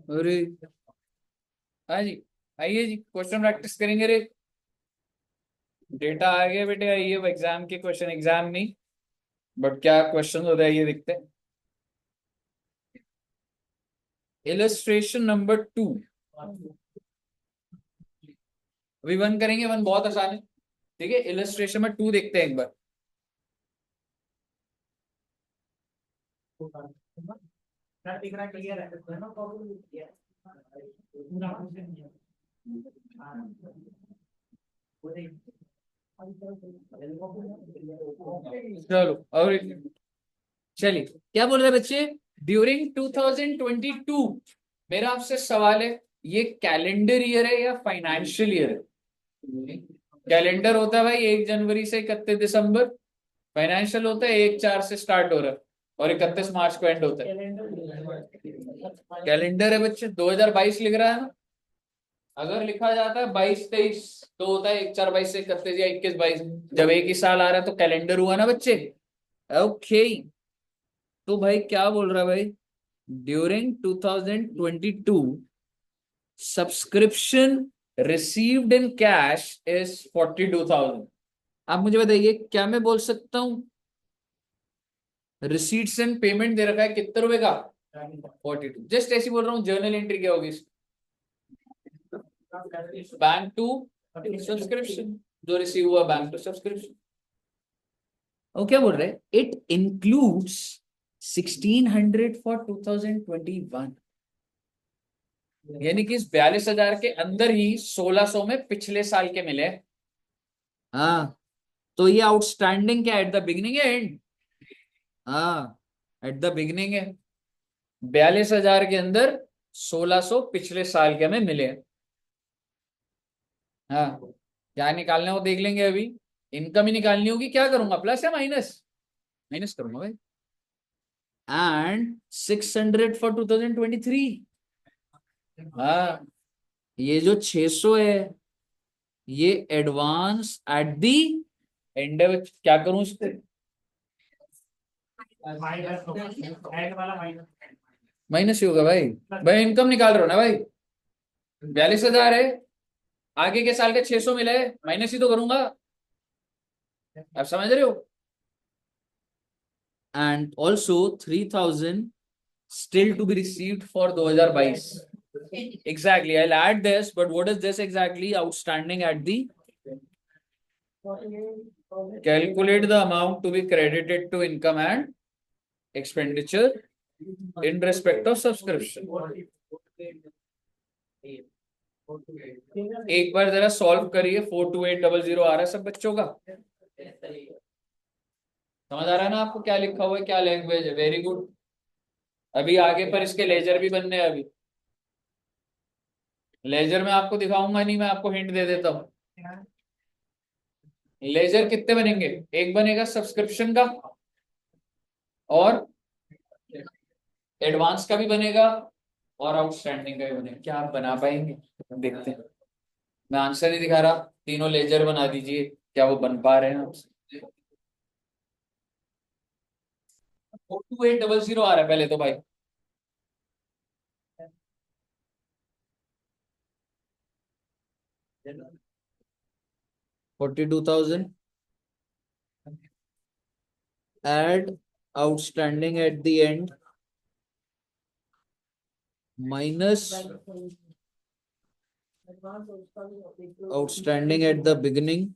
अरे हाँ जी, आइए जी, क्वेश्चन प्रैक्टिस करेंगे रे। डेटा आ गया बेटे, आइए, वो एग्जाम के क्वेश्चन, एग्जाम नहीं बट क्या क्वेश्चन होता है ये देखते हैं। इलस्ट्रेशन नंबर 2, अभी 1 करेंगे, 1 बहुत आसान है। ठीक है, इलस्ट्रेशन में 2 देखते हैं एक बार। चलो, और चलिए, क्या बोल रहे बच्चे, ड्यूरिंग 2022, मेरा आपसे सवाल है, ये कैलेंडर ईयर है या फाइनेंशियल ईयर है? कैलेंडर होता है भाई 1 जनवरी से 31 दिसंबर, फाइनेंशियल होता है 1/4 से स्टार्ट हो रहा है और 31 मार्च को एंड होता है। कैलेंडर है बच्चे, 2022 लिख रहा है ना, अगर लिखा जाता है 22-23 तो होता है 1/4-22 से 31 या 21-22, जब एक ही साल आ रहा है तो कैलेंडर हुआ ना बच्चे। ओके, तो भाई क्या बोल रहा है भाई, during 2022 subscription received in cash is 42,000, आप मुझे बताइए, क्या मैं बोल सकता हूँ रिसीट्स एंड पेमेंट दे रखा है कितने रुपए का? 42। जस्ट ऐसी बोल रहा हूँ, जर्नल एंट्री क्या होगी? बैंक टू सब्सक्रिप्शन, जो रिसीव हुआ बैंक टू सब्सक्रिप्शन। वो क्या बोल रहे हैं, इट इंक्लूड्स 1600 फॉर 2021, यानी कि इस 42,000 के अंदर ही 1600 में पिछले साल के मिले। हाँ, तो ये आउटस्टैंडिंग क्या एट द बिगिनिंग है एंड? हाँ, एट द बिगिनिंग है। 42,000 के अंदर 1600 पिछले साल के हमें मिले। हाँ, क्या निकालना है वो देख लेंगे अभी। इनकम ही निकालनी होगी, क्या करूंगा, प्लस या माइनस? माइनस करूंगा भाई। And 600 for 2023। हाँ, ये जो 600 है, ये एडवांस एट दी एंड, क्या करूं इसको? माइनस ही होगा भाई। भाई इनकम निकाल रहे हो ना भाई, 42,000 है, आगे के साल के 600 मिले, माइनस ही तो करूंगा। आप समझ रहे हो? And also 3,000 still to be received for 2022. Exactly, I'll add this, but what is this exactly? Outstanding at the, calculate the amount to be credited to income and expenditure in respect of subscription. एक बार जरा solve करिए, 42800 आ रहा है सब बच्चों का। समझ आ रहा है ना आपको क्या लिखा हुआ है, क्या लैंग्वेज है? Very good. अभी आगे पर इसके लेजर भी बनने हैं अभी। लेजर में आपको दिखाऊंगा नहीं, मैं आपको हिंट दे देता हूँ। लेजर कितने बनेंगे? एक बनेगा सब्सक्रिप्शन का, और एडवांस का भी बनेगा, और आउटस्टैंडिंग का भी बनेगा। क्या आप बना पाएंगे? देखते हैं। मैं आंसर नहीं दिखा रहा, तीनों लेजर बना दीजिए, क्या वो बन पा रहे हैं आपसे? 42800 आ रहा है पहले तो भाई। 42,000 add outstanding at the end minus outstanding at the beginning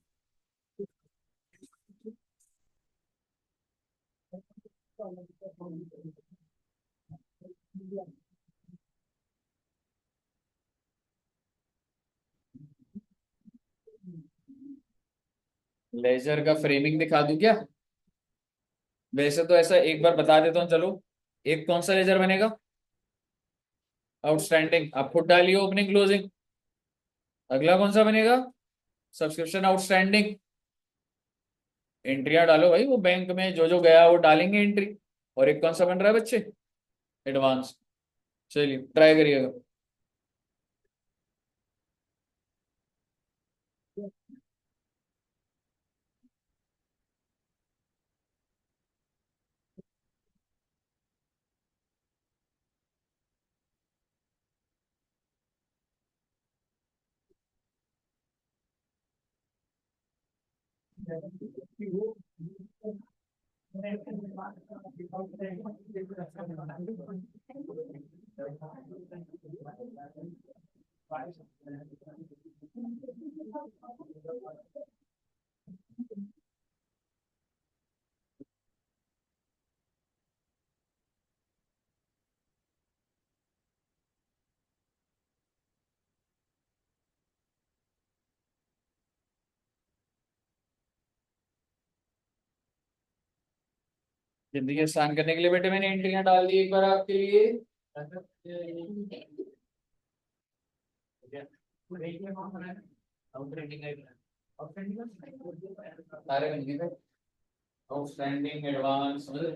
ledger का फ्रेमिंग दिखा दूं क्या? वैसे तो ऐसा एक बार बता देता हूँ चलो। एक कौन सा लेजर बनेगा? आउटस्टैंडिंग, आप खुद डालिए ओपनिंग क्लोजिंग। अगला कौन सा बनेगा? Subscription outstanding. एंट्रियां डालो भाई, वो बैंक में जो जो गया वो डालेंगे एंट्री। और एक कौन सा बन रहा है बच्चे? एडवांस। चलिए ट्राई करिएगा। जिंदगी आसान करने के लिए बेटे मैंने एंट्रियां डाल दी एक बार आपके लिए। सारे बन गए। आउटस्टैंडिंग, एडवांस, समझ रहे?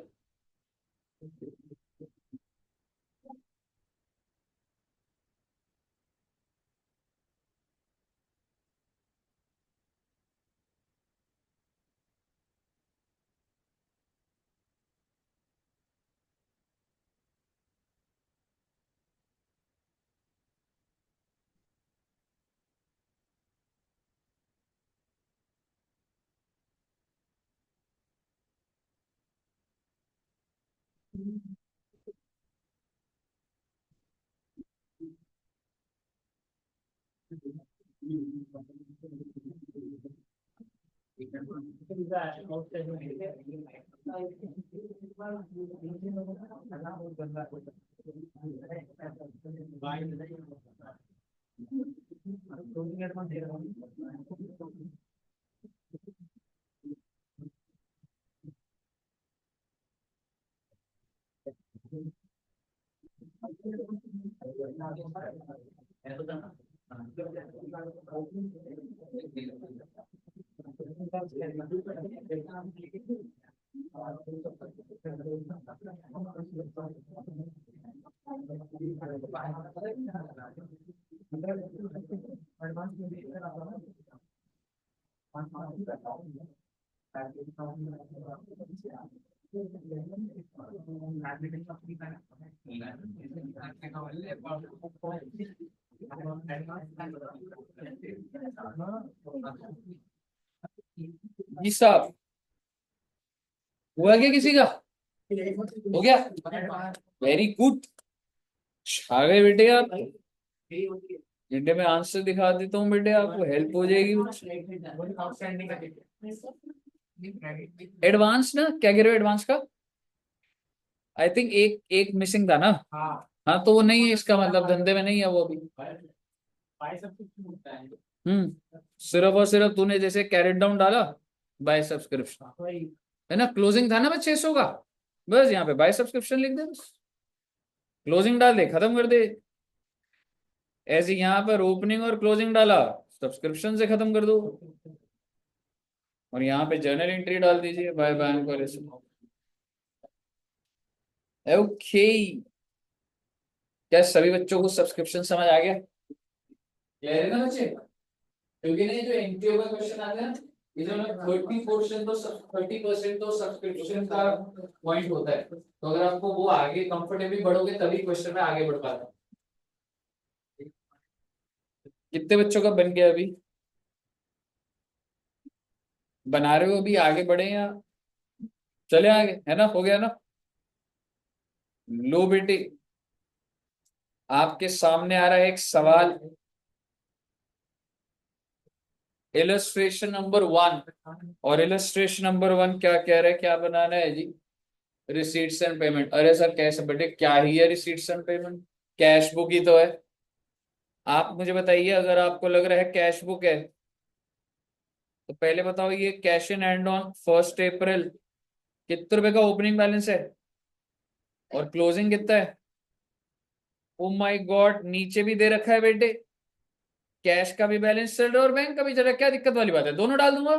जी साहब, हुआ क्या किसी का? हो गया। Very good. आ गए बेटे आप। बेटे मैं आंसर दिखा देता हूँ बेटे, आपको हेल्प हो जाएगी। एडवांस ना, क्या कह रहे हो एडवांस का? आई थिंक एक एक मिसिंग था ना। हाँ तो वो नहीं है, इसका मतलब धंधे में नहीं है वो अभी। सिर्फ और सिर्फ तूने जैसे कैरेट डाउन डाला, बाय सब्सक्रिप्शन, है ना? क्लोजिंग था ना मैं 600 का, बस यहाँ पे बाय सब्सक्रिप्शन लिख दे, बस क्लोजिंग डाल दे, खत्म कर दे। ऐसे यहाँ पर ओपनिंग और क्लोजिंग डाला, सब्सक्रिप्शन से खत्म कर दो। और यहाँ पे जर्नल एंट्री डाल दीजिए, बाय बैंक और ऐसे। ओके, क्या सभी बच्चों को सब्सक्रिप्शन समझ आ गया? क्लियर है ना बच्चे? क्योंकि नहीं, जो एनटीओ का क्वेश्चन आता है ना, ये जो 30% तो 30% तो सब्सक्रिप्शन का पॉइंट होता है, तो अगर आपको वो आगे कंफर्टेबली बढ़ोगे तभी क्वेश्चन में आगे बढ़ पाता है। कितने बच्चों का बन गया अभी? बना रहे हो अभी, आगे बढ़े या चले आगे? है ना, हो गया ना? लो बेटे, आपके सामने आ रहा है एक सवाल, इलस्ट्रेशन नंबर 1। और इलस्ट्रेशन नंबर 1 क्या कह रहा है, क्या बनाना है जी? Receipts and payment. अरे सर कैसे बेटे, क्या ही है receipts and payment? Cash book ही तो है। आप मुझे बताइए, अगर आपको लग रहा है कैश बुक है, तो पहले बताओ ये कैश इन हैंड ऑन 1 अप्रैल कितने रुपए का ओपनिंग बैलेंस है और क्लोजिंग कितना है? ओ माय गॉड, नीचे भी दे रखा है बेटे, कैश का भी बैलेंस चल रहा है और बैंक का भी चल रहा है। क्या दिक्कत वाली बात है? दोनों डाल दूंगा।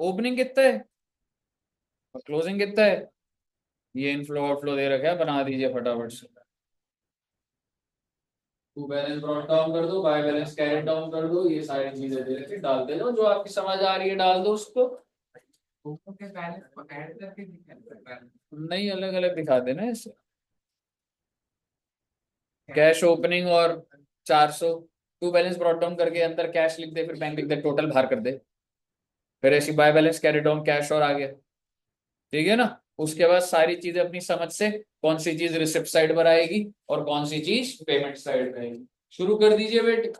ओपनिंग कितना है और क्लोजिंग कितना है? ये इनफ्लो आउटफ्लो दे रखा है, बना दीजिए फटाफट से। टू बैलेंस ब्रॉट डाउन कर दो, बाय बैलेंस कैरेट डाउन कर दो, ये सारी चीजें दे रखी, डाल दे दो, जो आपकी समझ आ रही है डाल दो उसको। नहीं, अलग अलग दिखा देना ऐसे। कैश ओपनिंग और 400, टू बैलेंस ब्रॉट डाउन करके अंदर कैश लिख दे, फिर बैंक लिख दे, टोटल बाहर कर दे, फिर ऐसी by balance carry down cash और आगे। ठीक है ना? उसके बाद सारी चीजें अपनी समझ से, कौन सी चीज रिसिप्ट साइड पर आएगी और कौन सी चीज पेमेंट साइड पर आएगी। शुरू कर दीजिए बेटे।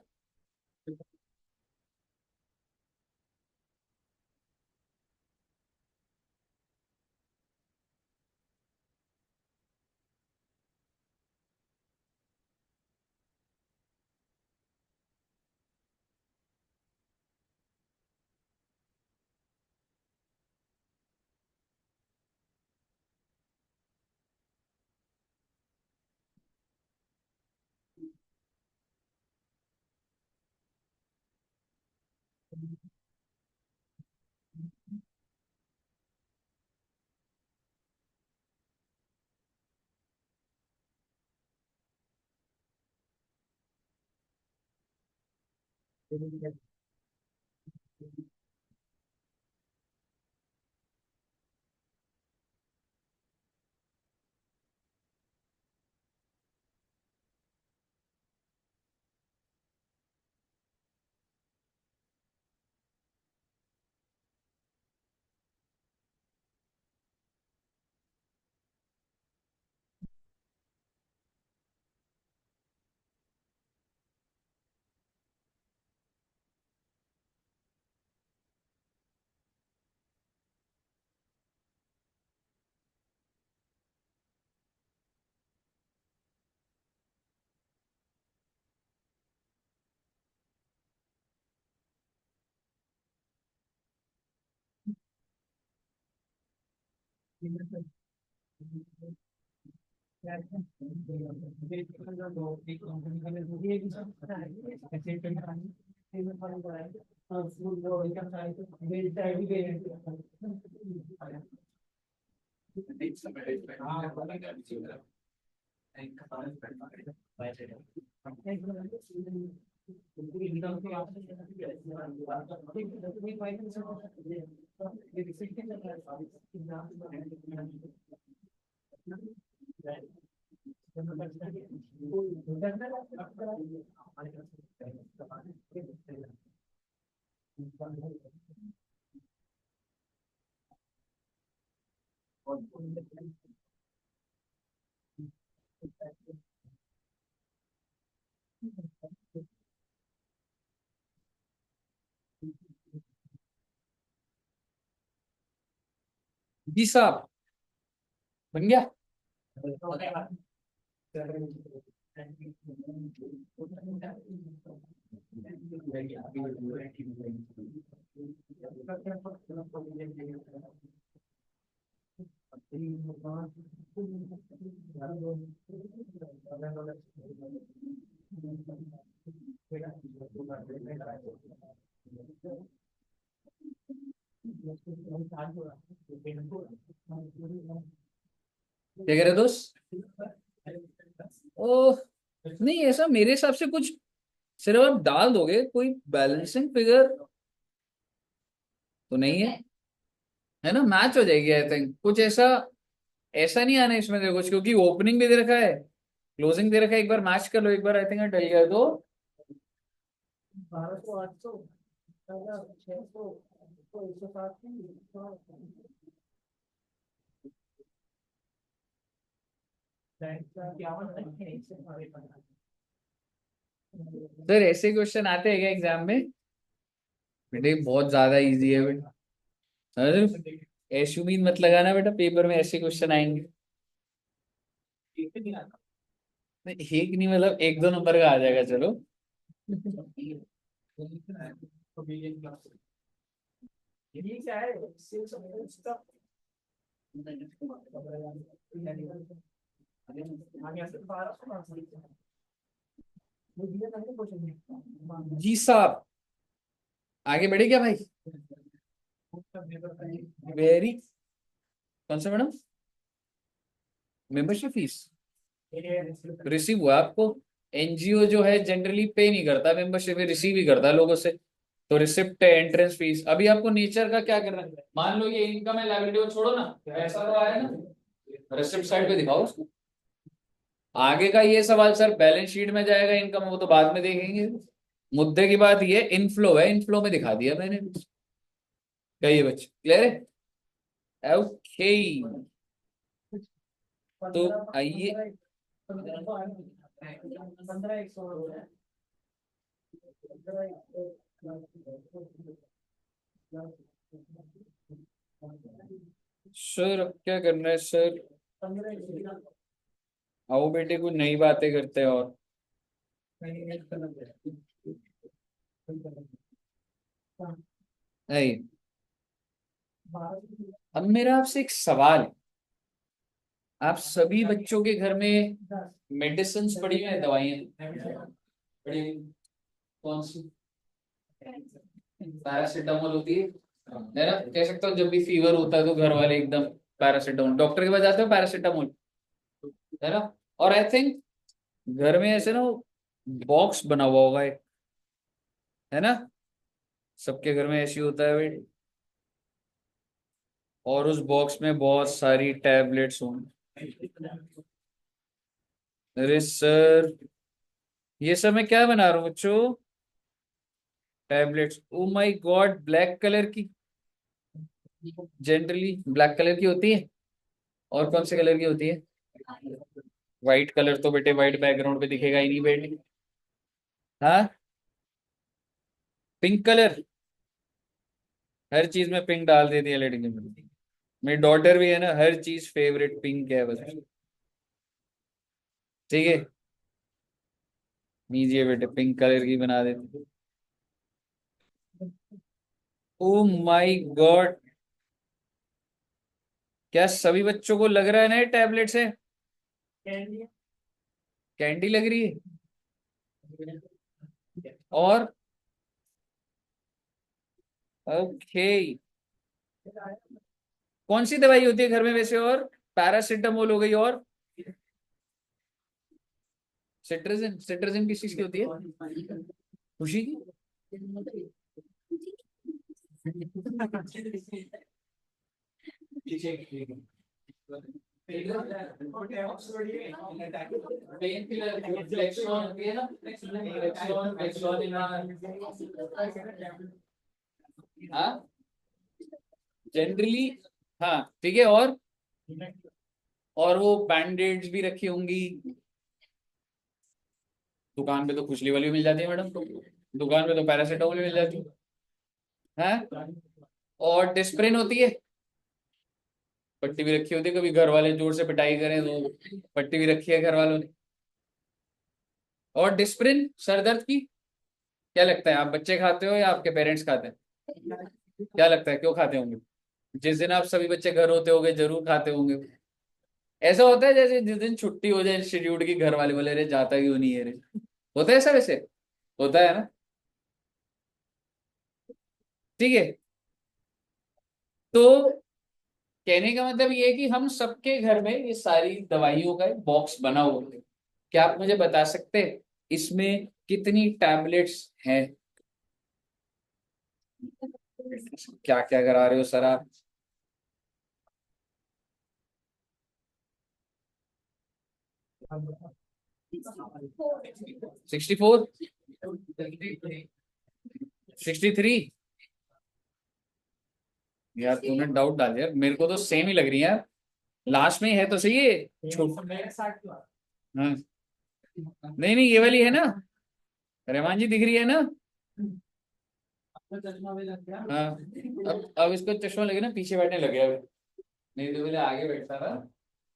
जी साहब, बन गया। क्या कह रहे दोस्त? ओ नहीं, ऐसा मेरे हिसाब से कुछ, सिर्फ आप डाल दोगे कोई बैलेंसिंग फिगर तो नहीं है, है ना? मैच हो जाएगी आई थिंक। कुछ ऐसा ऐसा नहीं आना इसमें देखो कुछ, क्योंकि ओपनिंग भी दे रखा है, क्लोजिंग दे रखा है। एक बार मैच कर लो, एक बार आई थिंक डल गया तो। सर ऐसे क्वेश्चन आते हैं क्या एग्जाम में? बेटे बहुत ज्यादा इजी है बेटा। अरे ऐसी उम्मीद मत लगाना बेटा, पेपर में ऐसे क्वेश्चन आएंगे। नहीं, एक नहीं मतलब एक दो नंबर का आ जाएगा चलो। जी साहब, आगे बढ़े क्या भाई? वेरी, कौन सा मैडम? मेंबरशिप फीस रिसीव हुआ आपको? एनजीओ जो है जनरली पे नहीं करता मेंबरशिप, रिसीव ही करता है लोगों से। तो रिसिप्ट है, एंट्रेंस फीस। अभी आपको नेचर का क्या करना है, मान लो ये इनकम है, लाइबिलिटी को छोड़ो ना, ऐसा तो आया ना, रिसिप्ट साइड पे दिखाओ उसको। आगे का ये सवाल सर बैलेंस शीट में जाएगा इनकम, वो तो बाद में देखेंगे। मुद्दे की बात ये इनफ्लो है, इनफ्लो में दिखा दिया मैंने। कहिए बच्चे, क्लियर है? ओके, तो आइए। सर अब क्या करना है सर? आओ बेटे, कुछ नई बातें करते हैं और। नहीं, अब मेरा आपसे एक सवाल है। आप सभी बच्चों के घर में मेडिसिन पड़ी हुई है, दवाइयाँ पड़ी हुई? कौन सी? पैरासीटामोल होती है ना? कह सकता हूँ जब भी फीवर होता है तो घर वाले एकदम पैरासीटामोल, डॉक्टर के पास जाते हो पैरासीटामोल, है ना? और आई थिंक घर में ऐसे ना बॉक्स बना हुआ होगा एक, है ना? सबके घर में ऐसी होता है भाई। और उस बॉक्स में बहुत सारी टैबलेट्स होंगी। अरे सर, ये सब मैं क्या बना रहा हूँ बच्चों? Tablets. Oh my God, black colour की, जनरली ब्लैक कलर की होती है। और कौन से कलर की होती है? व्हाइट कलर तो बेटे व्हाइट बैकग्राउंड पे दिखेगा ही नहीं बेटे। हाँ, पिंक कलर। हर चीज में पिंक डाल देती है लड़की में। मेरी डॉटर भी है ना, हर चीज फेवरेट पिंक है बस। ठीक है, लीजिए बेटे, पिंक कलर की बना देते। ओ माय गॉड, क्या सभी बच्चों को लग रहा है ना ये टैबलेट्स है? कैंडी लग रही है? और ओके, कौन सी दवाई होती है घर में वैसे? और पैरासिटामोल हो गई, और सिट्राजिन। सिट्राजिन किस चीज की होती है? खुशी की? पेन किलर फ्लेक्सोन होती है ना, फ्लेक्सोन फ्लेक्सोन। हाँ जनरली, हाँ ठीक है। और वो बैंडेड्स भी रखी होंगी। दुकान पे तो खुजली वाली भी मिल जाती है मैडम, दुकान पे तो पैरासिटामोल भी मिल जाती है। और डिस्प्रिन होती है। पट्टी भी रखी होती है, कभी घर वाले जोर से पिटाई करें तो पट्टी भी रखी है घर वालों ने। और डिस्प्रिन सर दर्द की। क्या लगता है, आप बच्चे खाते हो या आपके पेरेंट्स खाते हैं? क्या लगता है क्यों खाते होंगे? जिस दिन आप सभी बच्चे घर होते होंगे जरूर खाते होंगे। ऐसा होता है जैसे जिस दिन छुट्टी हो जाए इंस्टीट्यूट की, घर वाले बोले रे जाता क्यों नहीं है रे। होता है ऐसा वैसे? होता है ना? ठीक है। तो कहने का मतलब ये है कि हम सबके घर में ये सारी दवाइयों का एक बॉक्स बना हुआ है। क्या आप मुझे बता सकते हैं इसमें कितनी टैबलेट्स हैं? क्या क्या करा रहे हो सर आप? 64? 63? यार तूने डाउट डाल दिया, मेरे को तो सेम ही लग रही है यार। लास्ट में ही है तो सही है, छोट। हाँ नहीं नहीं, ये वाली है ना? रहमान जी दिख रही है ना? हाँ। अब इसको चश्मा लगे ना, पीछे बैठने लगे अब। नहीं तो पहले आगे बैठता था।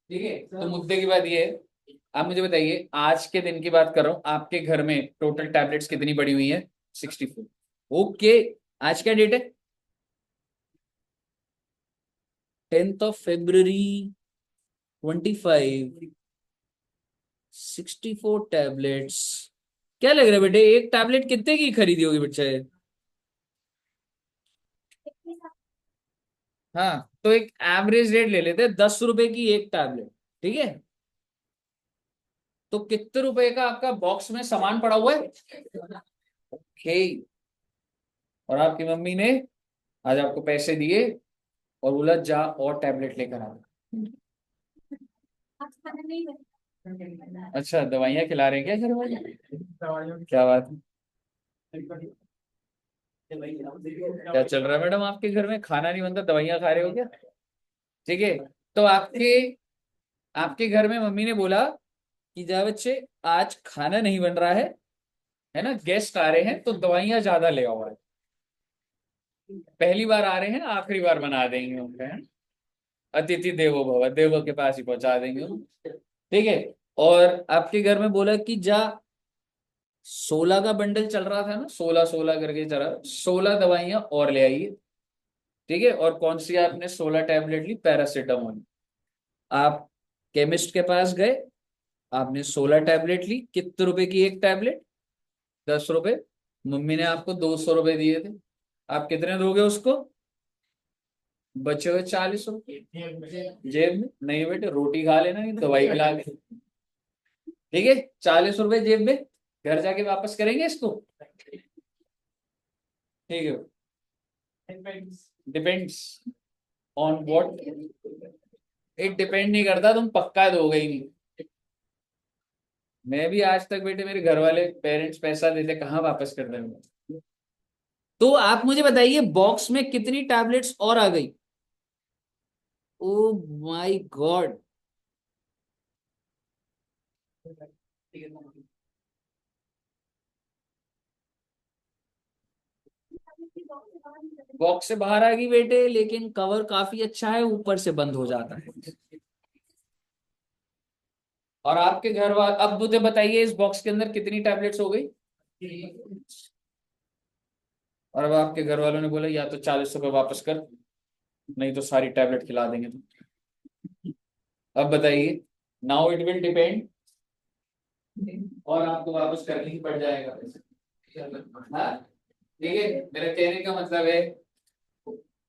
ठीक है, तो मुद्दे की बात ये है, आप मुझे बताइए, आज के दिन की बात कर रहा हूँ, आपके घर में टोटल टैबलेट्स कितनी पड़ी हुई है? 64। ओके। आज क्या डेट है? 10 February 2025। 64 टैबलेट्स। क्या लग रहा है बेटे, एक टैबलेट कितने की खरीदी होगी बच्चे? हाँ तो एक एवरेज रेट ले लेते हैं, 10 रुपए की एक टैबलेट। ठीक है, तो कितने रुपए का आपका बॉक्स में सामान पड़ा हुआ है? ओके। और आपकी मम्मी ने आज आपको पैसे दिए और बोला जा और टैबलेट लेकर आ। अच्छा, दवाइयाँ खिला रहे हैं क्या घर वाले? क्या बात है? क्या चल रहा है मैडम आपके घर में? खाना नहीं बनता, दवाइयाँ खा रहे हो क्या? ठीक है। तो आपके आपके घर में मम्मी ने बोला कि जा बच्चे, आज खाना नहीं बन रहा है ना, गेस्ट आ रहे हैं तो दवाइयाँ ज्यादा ले आओ आज। पहली बार आ रहे हैं, आखिरी बार बना देंगे उनका, है। अतिथि देवो भव, देवो के पास ही पहुंचा देंगे उनको। ठीक है। और आपके घर में बोला कि जा, 16 का बंडल चल रहा था ना, 16 16 करके चला, 16 दवाइयां और ले आइए। ठीक है। और कौन सी आपने 16 टैबलेट ली? पैरासिटामोल। आप केमिस्ट के पास गए, आपने 16 टैबलेट ली। कितने रुपए की एक टैबलेट? 10 रुपए। मम्मी ने आपको 200 रुपए दिए थे, आप कितने दोगे उसको? बचे हुए 40 रुपए जेब में। नहीं बेटे, रोटी खा लेना, नहीं दवाई खिला के। ठीक है, 40 रुपए जेब में, घर जाके वापस करेंगे इसको। ठीक है। Depends on what? It depend नहीं करता, तुम पक्का दोगे ही नहीं। मैं भी आज तक बेटे, मेरे घर वाले पेरेंट्स पैसा देते कहाँ वापस कर देंगे। तो आप मुझे बताइए बॉक्स में कितनी टैबलेट्स और आ गई? Oh my God. बॉक्स से बाहर आ गई बेटे, लेकिन कवर काफी अच्छा है, ऊपर से बंद हो जाता है। और आपके घर वाले, अब मुझे बताइए इस बॉक्स के अंदर कितनी टैबलेट्स हो गई? और अब आपके घर वालों ने बोला या तो 40 रुपए वापस कर, नहीं तो सारी टैबलेट खिला देंगे तुम। अब बताइए, नाउ इट विल डिपेंड, और आपको वापस करनी ही पड़ जाएगा वैसे। हाँ, ठीक है, मेरा कहने का मतलब है,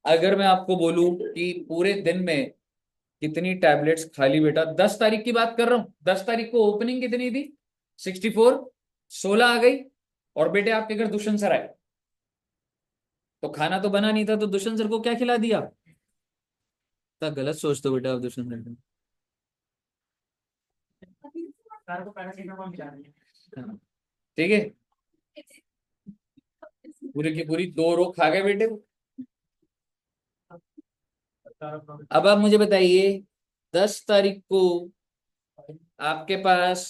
अगर मैं आपको बोलूं कि पूरे दिन में कितनी टैबलेट्स खाली, बेटा 10 तारीख की बात कर रहा हूँ, 10 तारीख को ओपनिंग कितनी थी, 64, 16 आ गई, और बेटे आपके घर दुष्यंत सर आए, तो खाना तो बना नहीं था, तो दुष्यंत सर को क्या खिला दिया? तो गलत सोचते हो बेटा आप दुष्यंत सर को। हाँ, ठीक है, पूरी की पूरी 2 रो खा गए बेटे। अब आप मुझे बताइए, 10 तारीख को आपके पास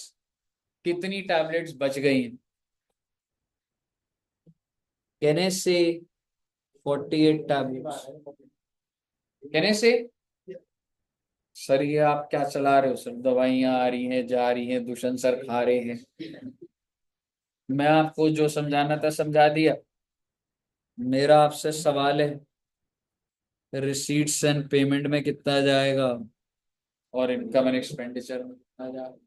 कितनी टैबलेट्स बच गई हैं? कहने से 48 टैबलेट्स। कहने से, सर ये आप क्या चला रहे हो सर, दवाइयां आ रही हैं जा रही हैं, दूषण सर खा रहे हैं। मैं आपको जो समझाना था समझा दिया। मेरा आपसे सवाल है, रिसीट्स एंड पेमेंट में कितना जाएगा, और इनकम एंड एक्सपेंडिचर में कितना जाएगा?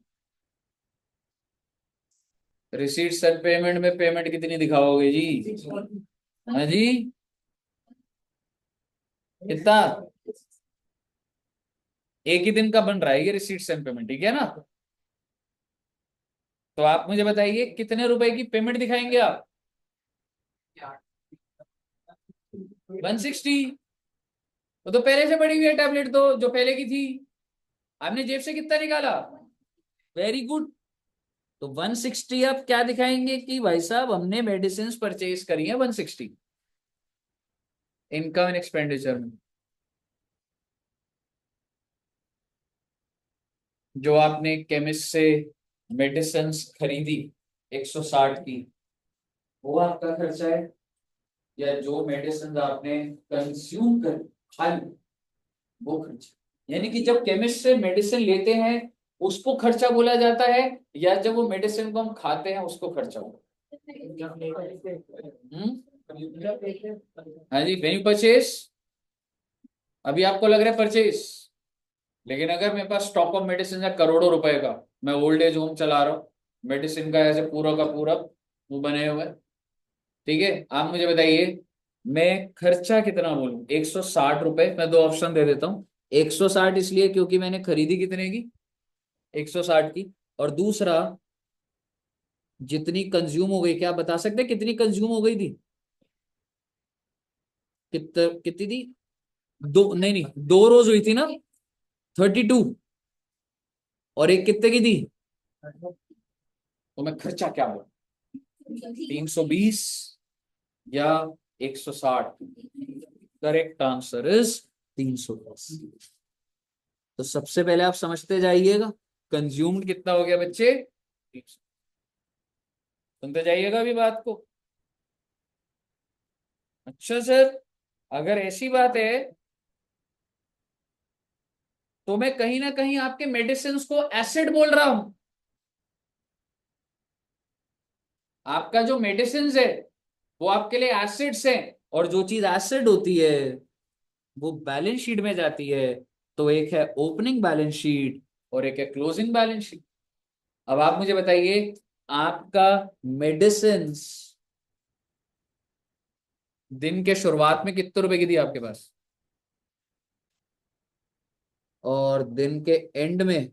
रिसीट्स एंड पेमेंट में पेमेंट कितनी दिखाओगे जी? हाँ जी, कितना? एक ही दिन का बन रहा है ये रिसीट्स एंड पेमेंट, ठीक है ना? तो आप मुझे बताइए कितने रुपए की पेमेंट दिखाएंगे आप? 160। वो तो पहले से पड़ी हुई है टैबलेट, तो जो पहले की थी। आपने जेब से कितना निकाला? Very good. तो 160 आप क्या दिखाएंगे कि भाई साहब हमने मेडिसिन परचेज करी है 160, इनकम एंड एक्सपेंडिचर में। जो आपने केमिस्ट से मेडिसिन खरीदी 160 की, वो आपका खर्चा है, या जो मेडिसिन आपने कंज्यूम कर खाली, वो खर्चा? यानी कि जब केमिस्ट से मेडिसिन लेते हैं उसको खर्चा बोला जाता है, या जब वो मेडिसिन को हम खाते हैं उसको खर्चा बोला? हम्म, हाँ जी, वेन्यू परचेज। अभी आपको लग रहा है परचेज, लेकिन अगर मेरे पास स्टॉक ऑफ मेडिसिन है करोड़ों रुपए का, मैं ओल्ड एज होम चला रहा हूँ, मेडिसिन का ऐसे पूरा का पूरा वो बने हुए, ठीक है, आप मुझे बताइए मैं खर्चा कितना बोलूं? 160 रुपए। मैं दो ऑप्शन दे देता हूँ, 160 इसलिए क्योंकि मैंने खरीदी कितने की, 160 की, और दूसरा जितनी कंज्यूम हो गई, क्या आप बता सकते हैं कितनी कंज्यूम हो गई थी? कितनी थी? दो नहीं नहीं, 2 रोज हुई थी ना, 32, और एक कितने की थी? तो मैं खर्चा क्या बोलूं, 320 या 160? Correct answer is 310। तो सबसे पहले आप समझते जाइएगा, कंज्यूम्ड कितना हो गया बच्चे, 300। सुनते जाइएगा अभी बात को। अच्छा सर, अगर ऐसी बात है तो मैं कहीं ना कहीं आपके मेडिसिन को एसिड बोल रहा हूं। आपका जो मेडिसिन है वो आपके लिए एसिड्स हैं, और जो चीज एसिड होती है वो बैलेंस शीट में जाती है। तो एक है ओपनिंग बैलेंस शीट और एक है क्लोजिंग बैलेंस शीट। अब आप मुझे बताइए, आपका मेडिसिन दिन के शुरुआत में कितने रुपए की थी आपके पास, और दिन के एंड में?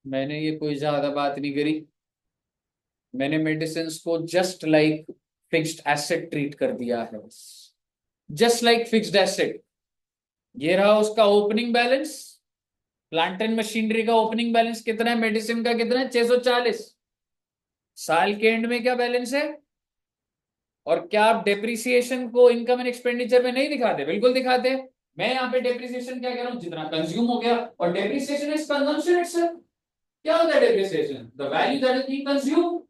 मैंने ये कोई ज्यादा बात नहीं करी, मैंने मेडिसिन को just like fixed asset treat कर दिया है बस, जस्ट लाइक फिक्स्ड एसेट। ये रहा उसका opening balance, plant and machinery का ओपनिंग बैलेंस कितना है, मेडिसिन का कितना है, 640। साल के एंड में क्या बैलेंस है? और क्या आप डेप्रिसिएशन को इनकम एंड एक्सपेंडिचर में नहीं दिखाते? बिल्कुल दिखाते हैं। मैं यहाँ पे डेप्रिसिएशन क्या कह रहा हूँ, जितना कंज्यूम हो गया, और डेप्रिसिएशन इज कंजम्पशन इटसेल्फ। क्या होता है depreciation? The value that is being consume.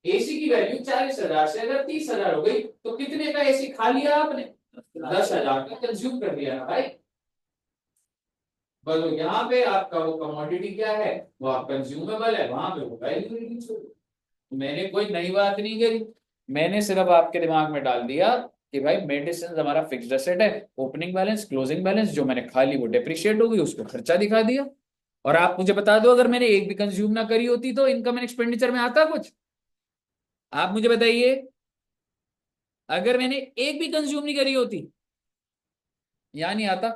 AC की वैल्यू 40,000 से अगर 30,000 हो गई, तो कितने का एसी खा लिया आपने? 10,000 का कंज्यूम कर लिया ना भाई। बस यहाँ पे आपका वो कमोडिटी क्या है, वो आप कंज्यूमेबल है, वहां पे वो वैल्यू रिड्यूस हो गई। मैंने कोई नई बात नहीं करी, मैंने सिर्फ आपके दिमाग में डाल दिया कि भाई मेडिसिन हमारा फिक्स्ड एसेट है, ओपनिंग बैलेंस क्लोजिंग बैलेंस जो मैंने खा ली वो डेप्रिशिएट होगी, उसको खर्चा दिखा दिया। और आप मुझे बता दो, अगर मैंने एक भी कंज्यूम ना करी होती तो इनकम एंड एक्सपेंडिचर में आता कुछ? आप मुझे बताइए, अगर मैंने एक भी कंज्यूम नहीं करी होती या नहीं आता।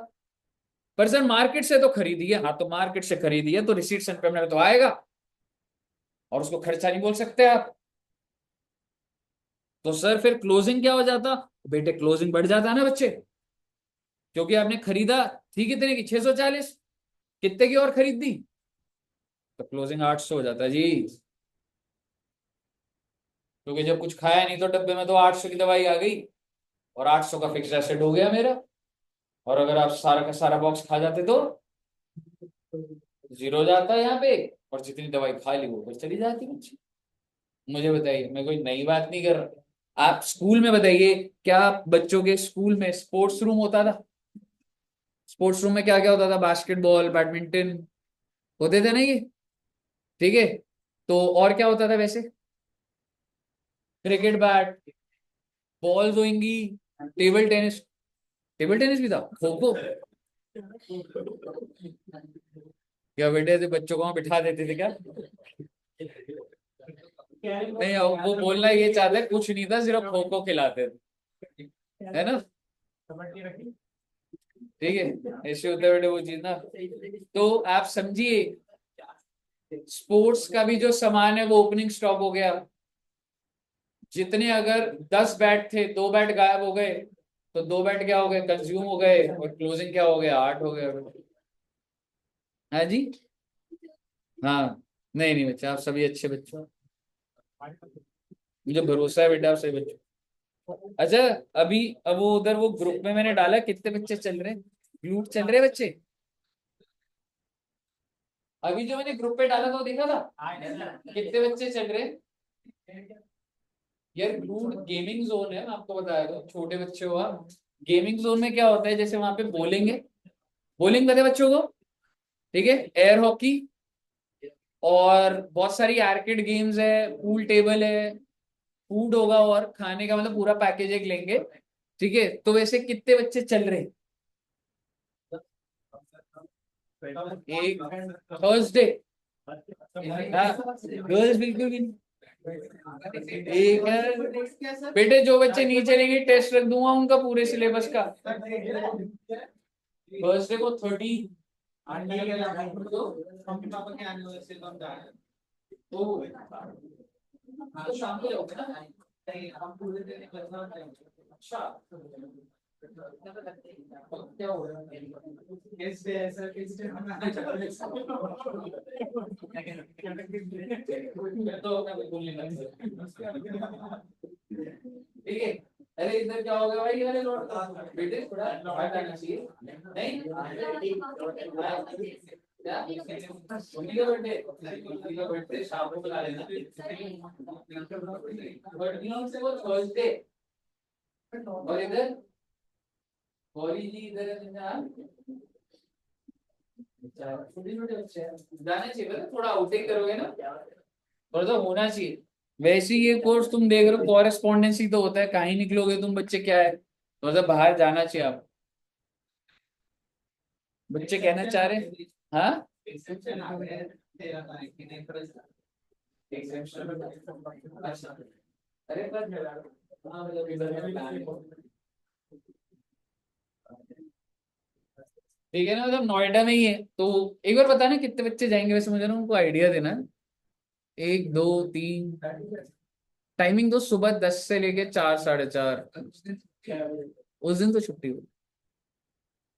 पर सर मार्केट से तो खरीदी है, हाँ तो मार्केट से खरीदी है तो रिसीट्स एंड पेमेंट में तो आएगा, और उसको खर्चा नहीं बोल सकते आप। तो सर फिर क्लोजिंग क्या हो जाता? बेटे क्लोजिंग बढ़ जाता है ना बच्चे, क्योंकि आपने खरीदा थी कितने की, 640, कितने की और खरीद दी, तो क्लोजिंग 800 हो जाता है जी। क्योंकि जब कुछ खाया नहीं तो डब्बे में तो 800 की दवाई आ गई, और 800 का फिक्स एसेट हो गया मेरा। और अगर आप सारा का सारा बॉक्स खा जाते तो जीरो जाता है यहाँ पे, और जितनी दवाई खा ली वो फिर चली जाती बच्ची। मुझे बताइए, मैं कोई नई बात नहीं कर रहा। आप स्कूल में बताइए, क्या बच्चों के स्कूल में स्पोर्ट्स रूम होता था? स्पोर्ट्स रूम में क्या क्या होता था? बास्केटबॉल, बैडमिंटन होते थे ना ये, ठीक है। तो और क्या होता था वैसे? क्रिकेट बैट, बॉल्स होंगी, टेबल टेनिस, टेबल टेनिस भी था, खो खो। क्या बेटे ऐसे बच्चों को वहां बिठा देते थे क्या? नहीं, वो बोलना ये चाहते कुछ नहीं था, सिर्फ खो खो खिलाते थे, है ना? ठीक है, ऐसे होता है बेटे वो चीज ना। तो आप समझिए, स्पोर्ट्स का भी जो सामान है वो ओपनिंग स्टॉक हो गया। जितने अगर 10 बैट थे, 2 बैट गायब हो गए, तो 2 बैट क्या हो गए, कंज्यूम हो गए, और क्लोजिंग क्या हो गया, 8 हो गया। हाँ जी। हाँ, नहीं नहीं बच्चा, आप सभी अच्छे बच्चे हो, मुझे भरोसा है बेटा आप सही बच्चे हो। अच्छा, अभी अब वो उधर वो ग्रुप में मैंने डाला, कितने बच्चे चल रहे हैं, ग्लूट चल रहे हैं बच्चे? अभी जो मैंने ग्रुप पे डाला था वो देखा था, कितने बच्चे चल रहे हैं? यार ग्लूट गेमिंग जोन है, मैं आपको बताया था, छोटे बच्चे हो आप। गेमिंग जोन में क्या होता है, जैसे वहां पे बोलिंग है, बोलिंग पता है बच्चों को, ठीक है, एयर हॉकी, और बहुत सारी आर्केड गेम्स है, पूल टेबल है, फूड होगा, और खाने का मतलब पूरा पैकेज एक लेंगे, ठीक है। तो वैसे कितने बच्चे चल रहे हैं? एक थर्सडे, गर्ल्स बिल्कुल भी नहीं। एक है बेटे, जो बच्चे नहीं चलेंगे टेस्ट रख दूंगा उनका पूरे सिलेबस का। थर्सडे को 30, तो शाम को जाओगे ना? अच्छा, क्या हो रहा है? तो मैं बिल्कुल नहीं लगता। ठीक है। अरे इधर क्या होगा भाई, अरे लौट बेटे थोड़ा हट आना चाहिए। नहीं क्या उन्हीं का बर्थडे, उन्हीं का बर्थडे शाम को बुला लेना। बर्थडे से वो थर्सडे, और इधर गौरी जी इधर है निहाल। छोटे छोटे बच्चे हैं, जाना चाहिए पता, थोड़ा आउटिंग करोगे ना, थोड़ा तो होना चाहिए। वैसे ही ये कोर्स तुम देख रहे हो, कॉरेस्पॉन्डेंसी तो होता है, कहीं निकलोगे तुम बच्चे, क्या है, थोड़ा सा बाहर जाना चाहिए आप। बच्चे कहना चाह रहे हैं, हाँ अच्छा। अरे पर हाँ, मतलब इधर में plan है। ठीक है ना, मतलब नोएडा में ही है, तो एक बार बताना कितने बच्चे जाएंगे वैसे, मुझे ना उनको आइडिया देना। एक दो तीन, टाइमिंग तो सुबह 10 से लेके 4, 4:30। उस दिन तो छुट्टी हो।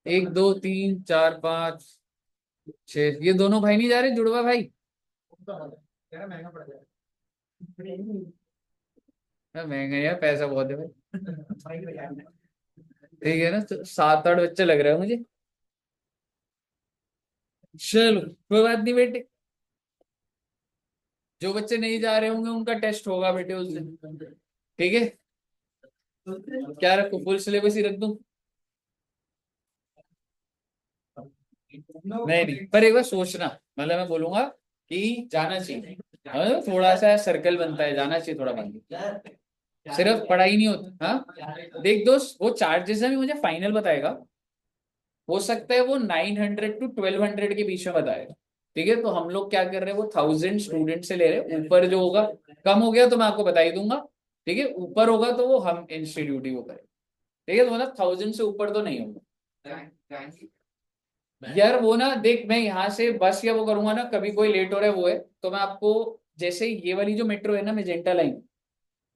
एक दो तीन चार पाँच छह, ये दोनों भाई नहीं जा रहे, जुड़वा भाई? हाँ, महंगा यार, पैसा बहुत है भाई। ठीक है ना, तो 7, 8 बच्चे लग रहे हैं मुझे। चलो कोई बात नहीं बेटे, जो बच्चे नहीं जा रहे होंगे उनका टेस्ट होगा बेटे उस दिन, ठीक है। क्या रखूं, फुल सिलेबस ही रख दूं? नहीं नहीं, पर एक बार सोचना, मतलब मैं बोलूंगा कि जाना चाहिए। थोड़ा सा सर्कल बनता है, जाना चाहिए थोड़ा बाकी, सिर्फ पढ़ाई नहीं होती। हाँ देख दोस्त, वो चार्जेस है, मुझे फाइनल बताएगा, हो सकता है वो 900 to 1200 के बीच में बताएगा। ठीक है, तो हम लोग क्या कर रहे हैं, वो 1000 स्टूडेंट से ले रहे हैं। ऊपर जो होगा, कम हो गया तो मैं आपको बता ही दूंगा। ठीक है, ऊपर होगा तो वो हम इंस्टीट्यूट ही वो करें। ठीक है, तो मतलब 1000 से ऊपर तो नहीं होगा यार। वो ना देख, मैं यहाँ से बस या वो करूंगा ना, कभी कोई लेट हो रहा है वो है, तो मैं आपको, जैसे ये वाली जो मेट्रो है ना, मेजेंटा लाइन,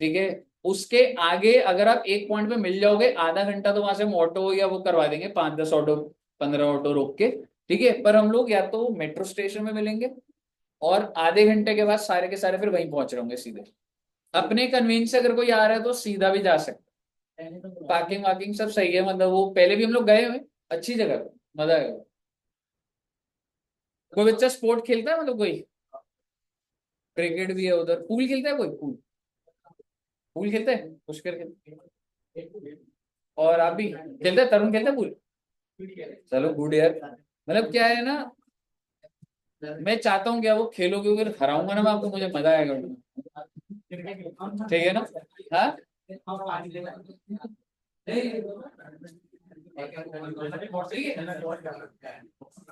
ठीक है, उसके आगे अगर आप एक पॉइंट पे मिल जाओगे, आधा घंटा तो वहां से हम ऑटो या वो करवा देंगे, 5-10 ऑटो, 15 ऑटो रोक के। ठीक है, पर हम लोग या तो मेट्रो स्टेशन में मिलेंगे, और आधे घंटे के बाद सारे के सारे फिर वहीं पहुंच रहे होंगे सीधे। अपने कन्वीनियंस से अगर कोई आ रहा है तो सीधा भी जा सकते हैं, पार्किंग वार्किंग सब सही है, मतलब वो पहले भी हम लोग गए हुए, अच्छी जगह पे, मजा आएगा। कोई बच्चा स्पोर्ट खेलता है, मतलब कोई क्रिकेट भी है उधर, पूल खेलता है कोई, पूल पूल खेलता है, पुष्कर खेलता है, और आप भी खेलते हैं, तरुण खेलता है पूल। चलो गुड यार, मतलब क्या है ना, मैं चाहता हूँ क्या वो खेलो, क्योंकि अगर हराऊंगा ना मैं आपको, मुझे मजा आएगा उसमें। ठीक है ना। हाँ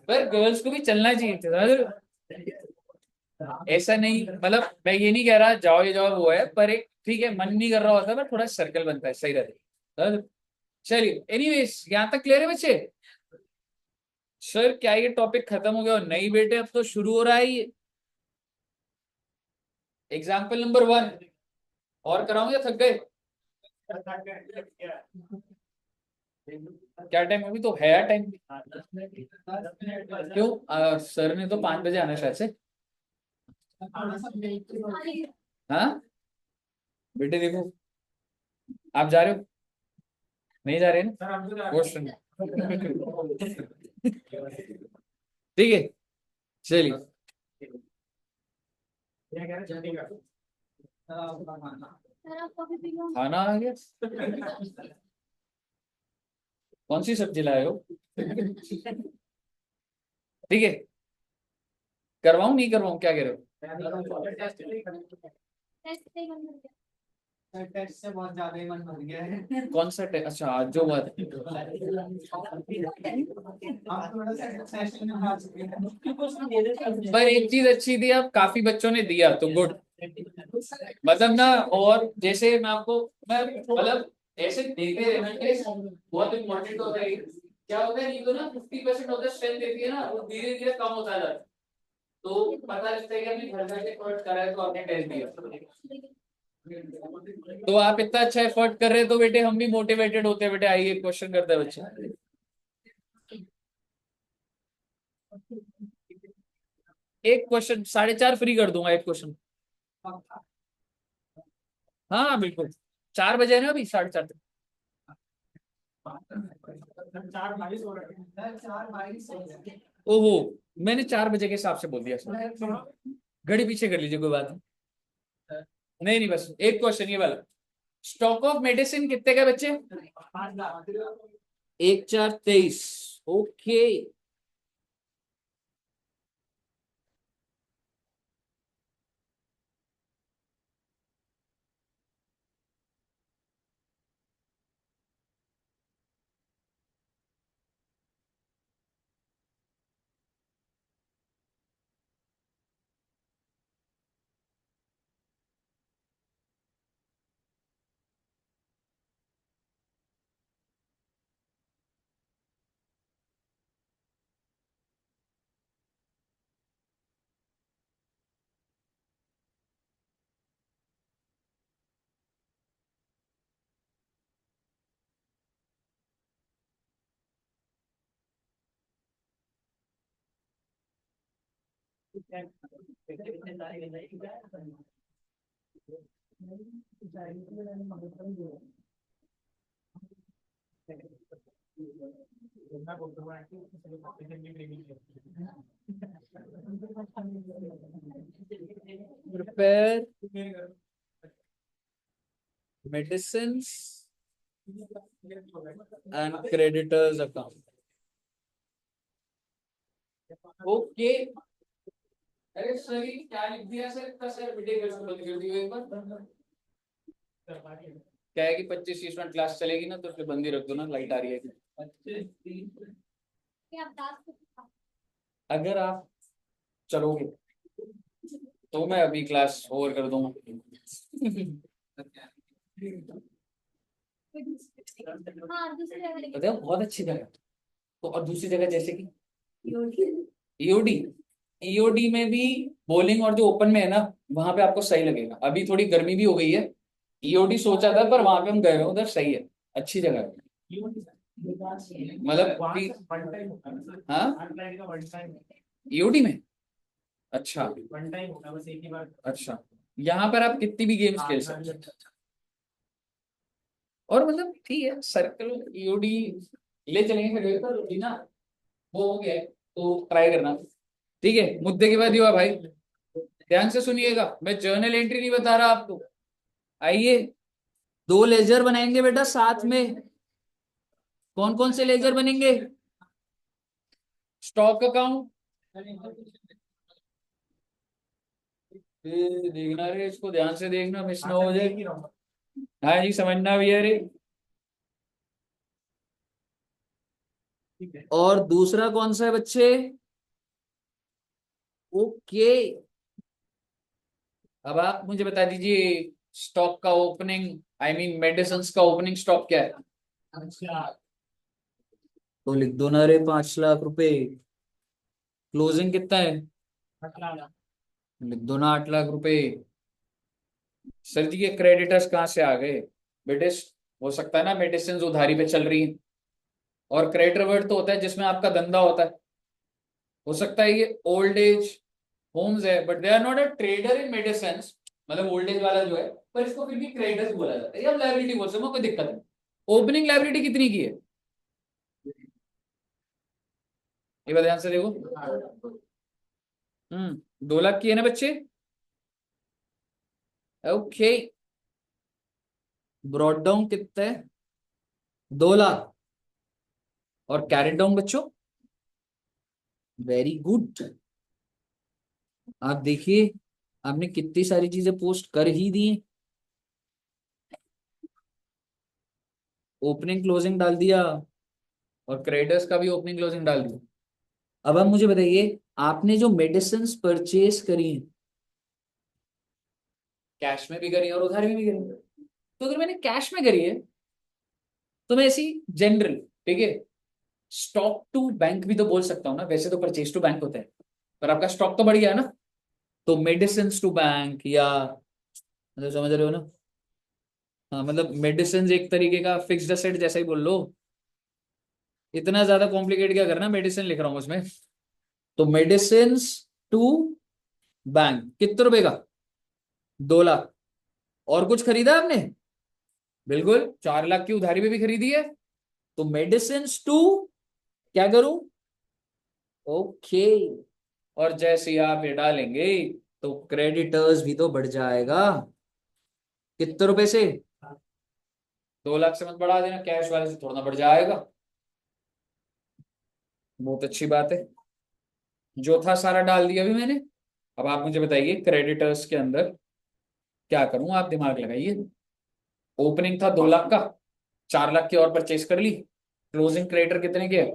पर गर्ल्स को भी चलना चाहिए था, समझ रहे हो? ऐसा नहीं, मतलब मैं ये नहीं कह रहा जाओ ये जाओ वो है, पर एक ठीक है, मन नहीं कर रहा होता, पर थोड़ा सर्कल बनता है, सही रहता है। चलिए एनीवेज, यहाँ तक क्लियर है बच्चे। सर क्या ये टॉपिक खत्म हो गया और नहीं बेटे, अब तो शुरू हो रहा है ये। एग्जाम्पल नंबर 1 और कराऊं या थक गए? क्या टाइम, अभी तो है टाइम। क्यों, सर ने तो 5 बजे आना शायद से। हाँ बेटे देखो, आप जा रहे हो, नहीं जा रहे हैं ना, क्वेश्चन। ठीक है, चलिए। खाना आ गया, कौन सी सब्जी लाए हो? ठीक है, करवाऊं नहीं करवाऊं, क्या कह रहे हो? टेस्ट से बहुत ज्यादा ही मन भर गया है। कौन सा टेस्ट? अच्छा आज जो हुआ था। आप थोड़ा सा सेशन में आ चुके हैं। पर एक चीज अच्छी थी, अब काफी बच्चों ने दिया तो गुड, मतलब ना। और जैसे मैं आपको, मैं मतलब ऐसे देखते रहना टेस्ट बहुत इंपॉर्टेंट होता है। क्या होता है, ये तो ना 50% होता है स्ट्रेंथ देती है ना, वो धीरे धीरे कम होता जाता है, तो पता लगता है कि आपने घर बैठे एफर्ट करा है तो आपने टेस्ट दिया। तो आप इतना अच्छा एफर्ट कर रहे हो तो बेटे हम भी मोटिवेटेड होते हैं बेटे, आइए क्वेश्चन करते हैं बच्चे। एक क्वेश्चन 4.5 फ्री कर दूंगा, एक क्वेश्चन। हाँ बिल्कुल, 4 बजे है ना, अभी 4:30 तक। ओहो, मैंने 4 बजे के हिसाब से बोल दिया सर, घड़ी पीछे कर लीजिए, कोई बात नहीं। नहीं नहीं, बस एक क्वेश्चन ये वाला। स्टॉक ऑफ मेडिसिन कितने का बच्चे? 1/4 23। Okay. Prepare medicine and creditors account. Okay, अरे सर ये क्या लिख दिया सर, इतना सर बेटे बंद कर दियो एक बार। क्या है कि 25 क्लास चलेगी ना तो फिर बंद ही रख दो ना, लाइट आ रही है। अगर आप चलोगे तो मैं अभी क्लास ओवर कर दूंगा। बताओ बहुत अच्छी जगह। तो और दूसरी जगह जैसे कि ईओडी, ईओडी में भी बॉलिंग और जो ओपन में है ना, वहां पे आपको सही लगेगा। अभी थोड़ी गर्मी भी हो गई है, ईओडी सोचा था पर वहां पे हम गए हैं, उधर सही है, अच्छी जगह है। मतलब हाँ ईओडी में अच्छा, वन टाइम होगा बस एक ही बार। अच्छा, यहाँ पर आप कितनी भी गेम्स खेल सकते हो। और मतलब ठीक है, सर्कल ईओडी ले चलेंगे फिर ना, वो हो गया है, तो ट्राई करना। ठीक है, मुद्दे की बात ये हुआ भाई, ध्यान से सुनिएगा, मैं जर्नल एंट्री नहीं बता रहा आपको। आइए, दो लेजर बनाएंगे बेटा साथ में। कौन कौन से लेजर बनेंगे? स्टॉक अकाउंट, देखना रे, इसको ध्यान से देखना, मिस ना हो जाए। हाँ जी, समझना भी है रे। और दूसरा कौन सा है बच्चे? ओके, अब आप मुझे बता दीजिए, स्टॉक का ओपनिंग, आई मीन मेडिसिन का ओपनिंग स्टॉक क्या है? अच्छा, तो लिख दो ना रे, 5 लाख रुपए। क्लोजिंग कितना है? 8 लाख। लिख दो ना, 8 लाख रुपए। सर जी ये क्रेडिटर्स कहाँ से आ गए बेटे? हो सकता है ना मेडिसिन उधारी पे चल रही है, और क्रेडिटर वर्ड तो होता है जिसमें आपका धंधा होता है। हो सकता है ये ओल्ड एज होम्स है, but they are not a trader in medicine, मतलब ओल्ड एज वाला जो है, पर इसको फिर भी क्रेडिटर्स बोला जाता है, या लायबिलिटी बोल सकते हो, कोई दिक्कत नहीं। ओपनिंग लायबिलिटी कितनी की है ये बात ध्यान से देखो। 2 लाख की है ना बच्चे? ओके, ब्रॉड डाउन कितना है? 2 लाख। और कैरेट डाउन बच्चों, वेरी गुड। आप देखिए, आपने कितनी सारी चीजें पोस्ट कर ही दी। ओपनिंग क्लोजिंग डाल दिया, और क्रेडिटर्स का भी ओपनिंग क्लोजिंग डाल दिया। अब आप मुझे बताइए, आपने जो मेडिसिन परचेज करी, कैश में भी करी और उधार में भी करी, तो अगर मैंने कैश में करी है तो मैं ऐसी जनरल, ठीक है, स्टॉक टू बैंक भी तो बोल सकता हूँ ना, वैसे तो परचेज टू बैंक होता है, पर आपका स्टॉक तो बढ़ गया है ना, तो मेडिसिन टू बैंक, या मतलब समझ रहे हो ना? हाँ, मतलब मेडिसिन एक तरीके का फिक्स्ड एसेट जैसा ही बोल लो। इतना ज्यादा कॉम्प्लिकेट क्या करना, मेडिसिन लिख रहा हूँ उसमें। तो मेडिसिन टू बैंक कितने रुपए का? 2 लाख। और कुछ खरीदा आपने? बिल्कुल, 4 लाख की उधारी पे भी खरीदी है। तो मेडिसिन टू क्या करूं? ओके, और जैसे ही आप ये डालेंगे तो क्रेडिटर्स भी तो बढ़ जाएगा। कितने रुपए से? 2 लाख से मत बढ़ा देना, कैश वाले से थोड़ा ना बढ़ जाएगा। बहुत अच्छी बात है, जो था सारा डाल दिया अभी मैंने। अब आप मुझे बताइए क्रेडिटर्स के अंदर क्या करूं, आप दिमाग लगाइए। ओपनिंग था 2 लाख का, 4 लाख की और परचेस कर ली, क्लोजिंग क्रेडिटर कितने के है?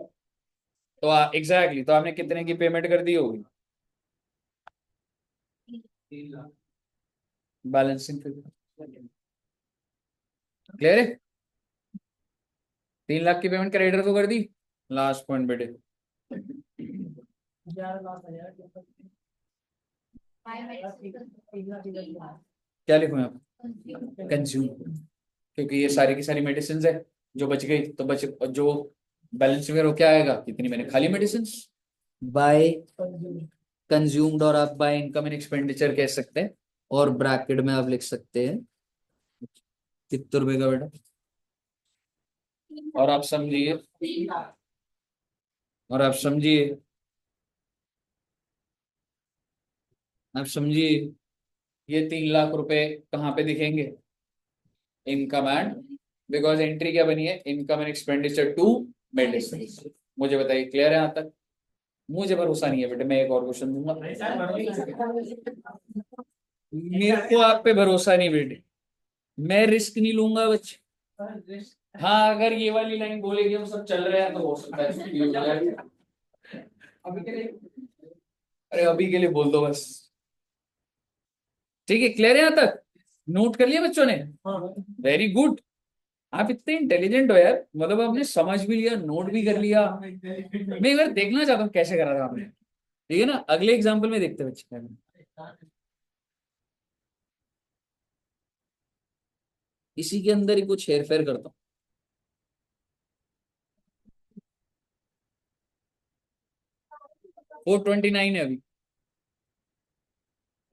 तो एग्जैक्टली, तो आपने कितने की पेमेंट कर दी होगी? 3 लाख। बैलेंसिंग क्लियर है? 3 लाख की पेमेंट क्रेडिटर को कर दी। लास्ट पॉइंट बेटे, क्या लिखूं आप? कंज्यूम, क्योंकि ये सारी की सारी मेडिसिन है, जो बच गई तो बच, जो बैलेंस फिगर वो क्या आएगा, कितनी मैंने खाली मेडिसिन बाय कंज्यूम्ड, और आप बाय इनकम एंड एक्सपेंडिचर कह सकते हैं, और ब्रैकेट में आप लिख सकते हैं कितने रुपए का बेटा। और आप समझिए, और आप समझिए, आप समझिए, ये 3 लाख रुपए कहाँ पे दिखेंगे? इनकम एंड, बिकॉज एंट्री क्या बनी है, income and expenditure to medicine. मुझे बताइए, क्लियर है यहाँ तक? मुझे भरोसा नहीं है बेटे, मैं एक और क्वेश्चन दूंगा। मेरे को आप पे भरोसा नहीं बेटे, मैं रिस्क नहीं लूंगा बच्चे। हाँ, अगर ये वाली लाइन बोलेगी हम सब चल रहे हैं तो हो सकता है ये हो जाए। अभी के लिए, अरे अभी के लिए बोल दो बस। ठीक है, क्लियर है यहाँ तक? नोट कर लिया बच्चों ने? Very good. आप इतने इंटेलिजेंट हो यार, मतलब आपने समझ भी लिया, नोट भी कर लिया। मैं एक बार देखना चाहता हूँ कैसे करा था आपने। ठीक है ना, अगले एग्जाम्पल में देखते हैं बच्चे। इसी के अंदर ही कुछ हेर फेर करता हूँ। 429 है अभी,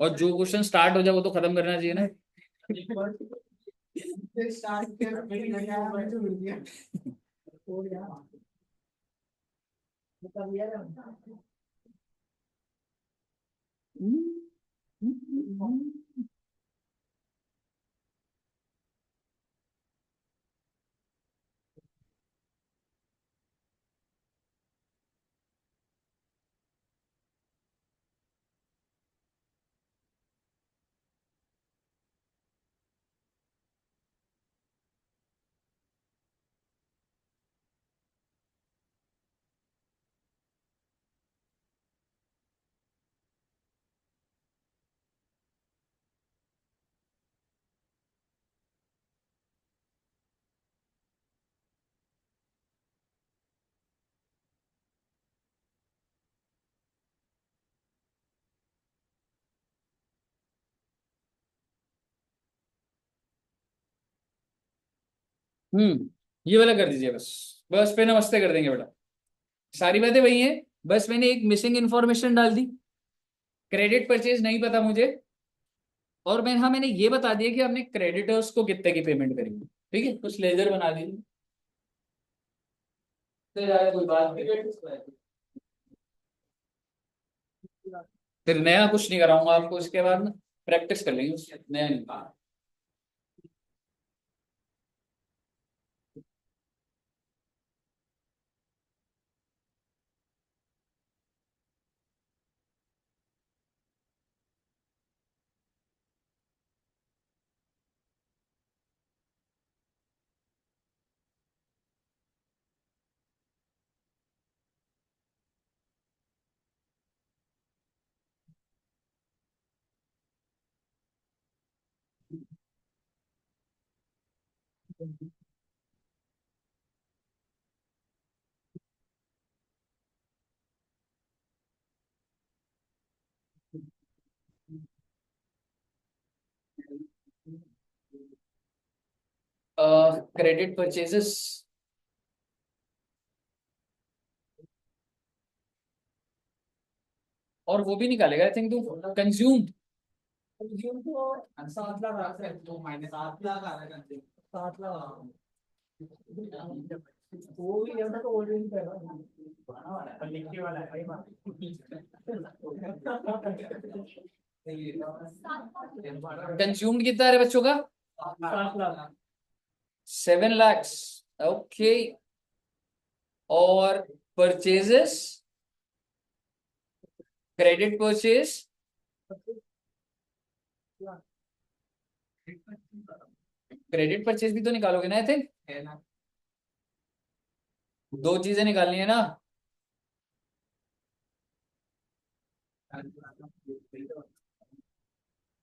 और जो क्वेश्चन स्टार्ट हो जाए वो तो खत्म करना चाहिए ना। ये वाला कर दीजिए बस। बस पे नमस्ते कर देंगे बेटा, सारी बातें वही हैं। बस मैंने एक मिसिंग इन्फॉर्मेशन डाल दी, क्रेडिट परचेज नहीं पता मुझे। और मैं, हाँ, मैंने ये बता दिया कि आपने क्रेडिटर्स को कितने की पेमेंट करेंगे। ठीक है, कुछ लेजर बना दीजिए। फिर यार कोई बात नहीं, फिर नया कुछ नहीं कराऊंगा आपको, इसके बाद ना प्रैक्टिस कर लेंगे उससे, नया नहीं। क्रेडिट परचेजेस, और वो भी निकालेगा आई थिंक, तो कंज्यूम। कंज्यूम तो 7 लाख आ रहा है, तो माइनस 7 लाख आ रहा है, 7 लाख। वो भी ऐसा तो ऑलरेडी कर रहा है, लिखने वाला है भाई बात। कंज्यूम्ड कितना है बच्चों का? 7 लाख। 7 lakhs। ओके। और purchases, credit purchase, credit purchase भी तो निकालोगे ना आई थिंक। दो चीजें निकालनी है ना।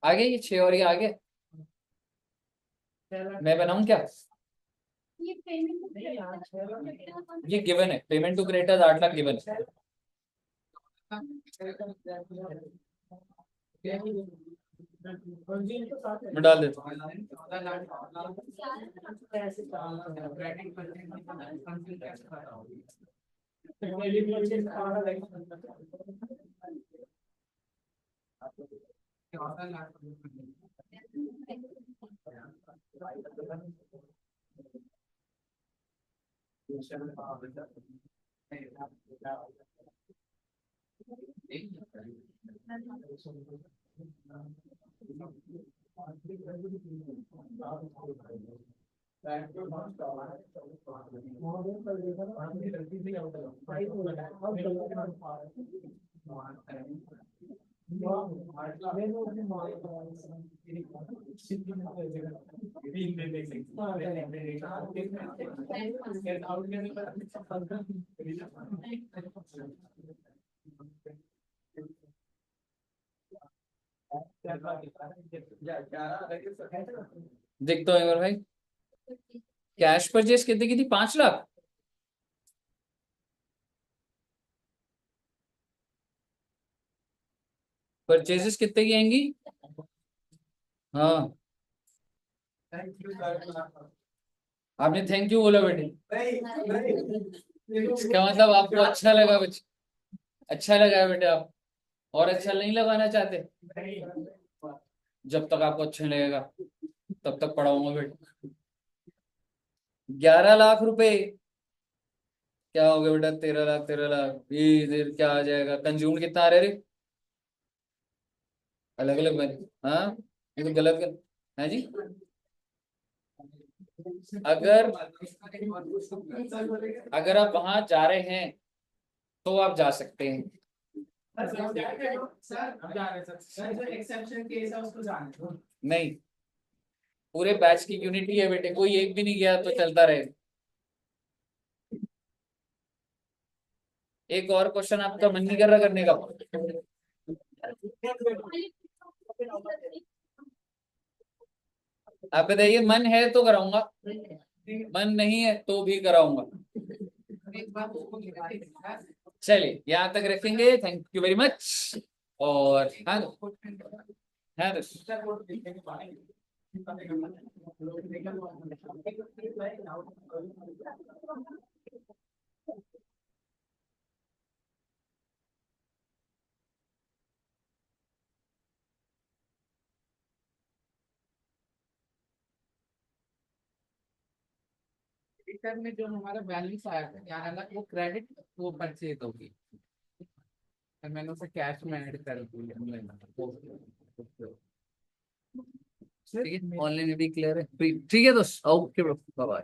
आगे ये 6 और ये आगे, मैं बनाऊं क्या? ये गिवन है, payment to creditors 8 lakh given है। मैं डाल देता देखता हूँ एक बार भाई। कैश परचेस कितने की थी? 5 लाख। परचेजेस कितने की आएंगी? हाँ, आपने थैंक यू बोला बेटे। इसका मतलब आपको अच्छा लगा बच्चे, अच्छा लगा है बेटे। आप और अच्छा नहीं लगाना चाहते? जब तक आपको अच्छा नहीं लगेगा तब तक पढ़ाऊंगा बेटे। 11 लाख रुपए। क्या हो गया बेटा? 13 लाख, 13 लाख, ये इधर क्या आ जाएगा? कंज्यूम कितना आ रहा है रे? अलग अलग मैंने, हाँ, ये तो गलत गलत है जी। अगर अगर आप वहां जा रहे हैं तो आप जा सकते हैं। नहीं, पूरे बैच की यूनिटी है बेटे, कोई एक भी नहीं गया तो चलता रहे। एक और क्वेश्चन आपका मन नहीं कर रहा करने का? आप बताइए, मन है तो कराऊंगा, मन नहीं है तो भी कराऊंगा। चलिए यहाँ तक रखेंगे। Thank you very much. और हाँ, हाँ रिटर्न में जो हमारा बैलेंस आया था 11 लाख, वो क्रेडिट, वो परचेज होगी। और मैंने उसे कैश में ऐड कर दिया। ठीक है, ऑनलाइन भी क्लियर है। ठीक है दोस्त, ओके ब्रो, बाय बाय।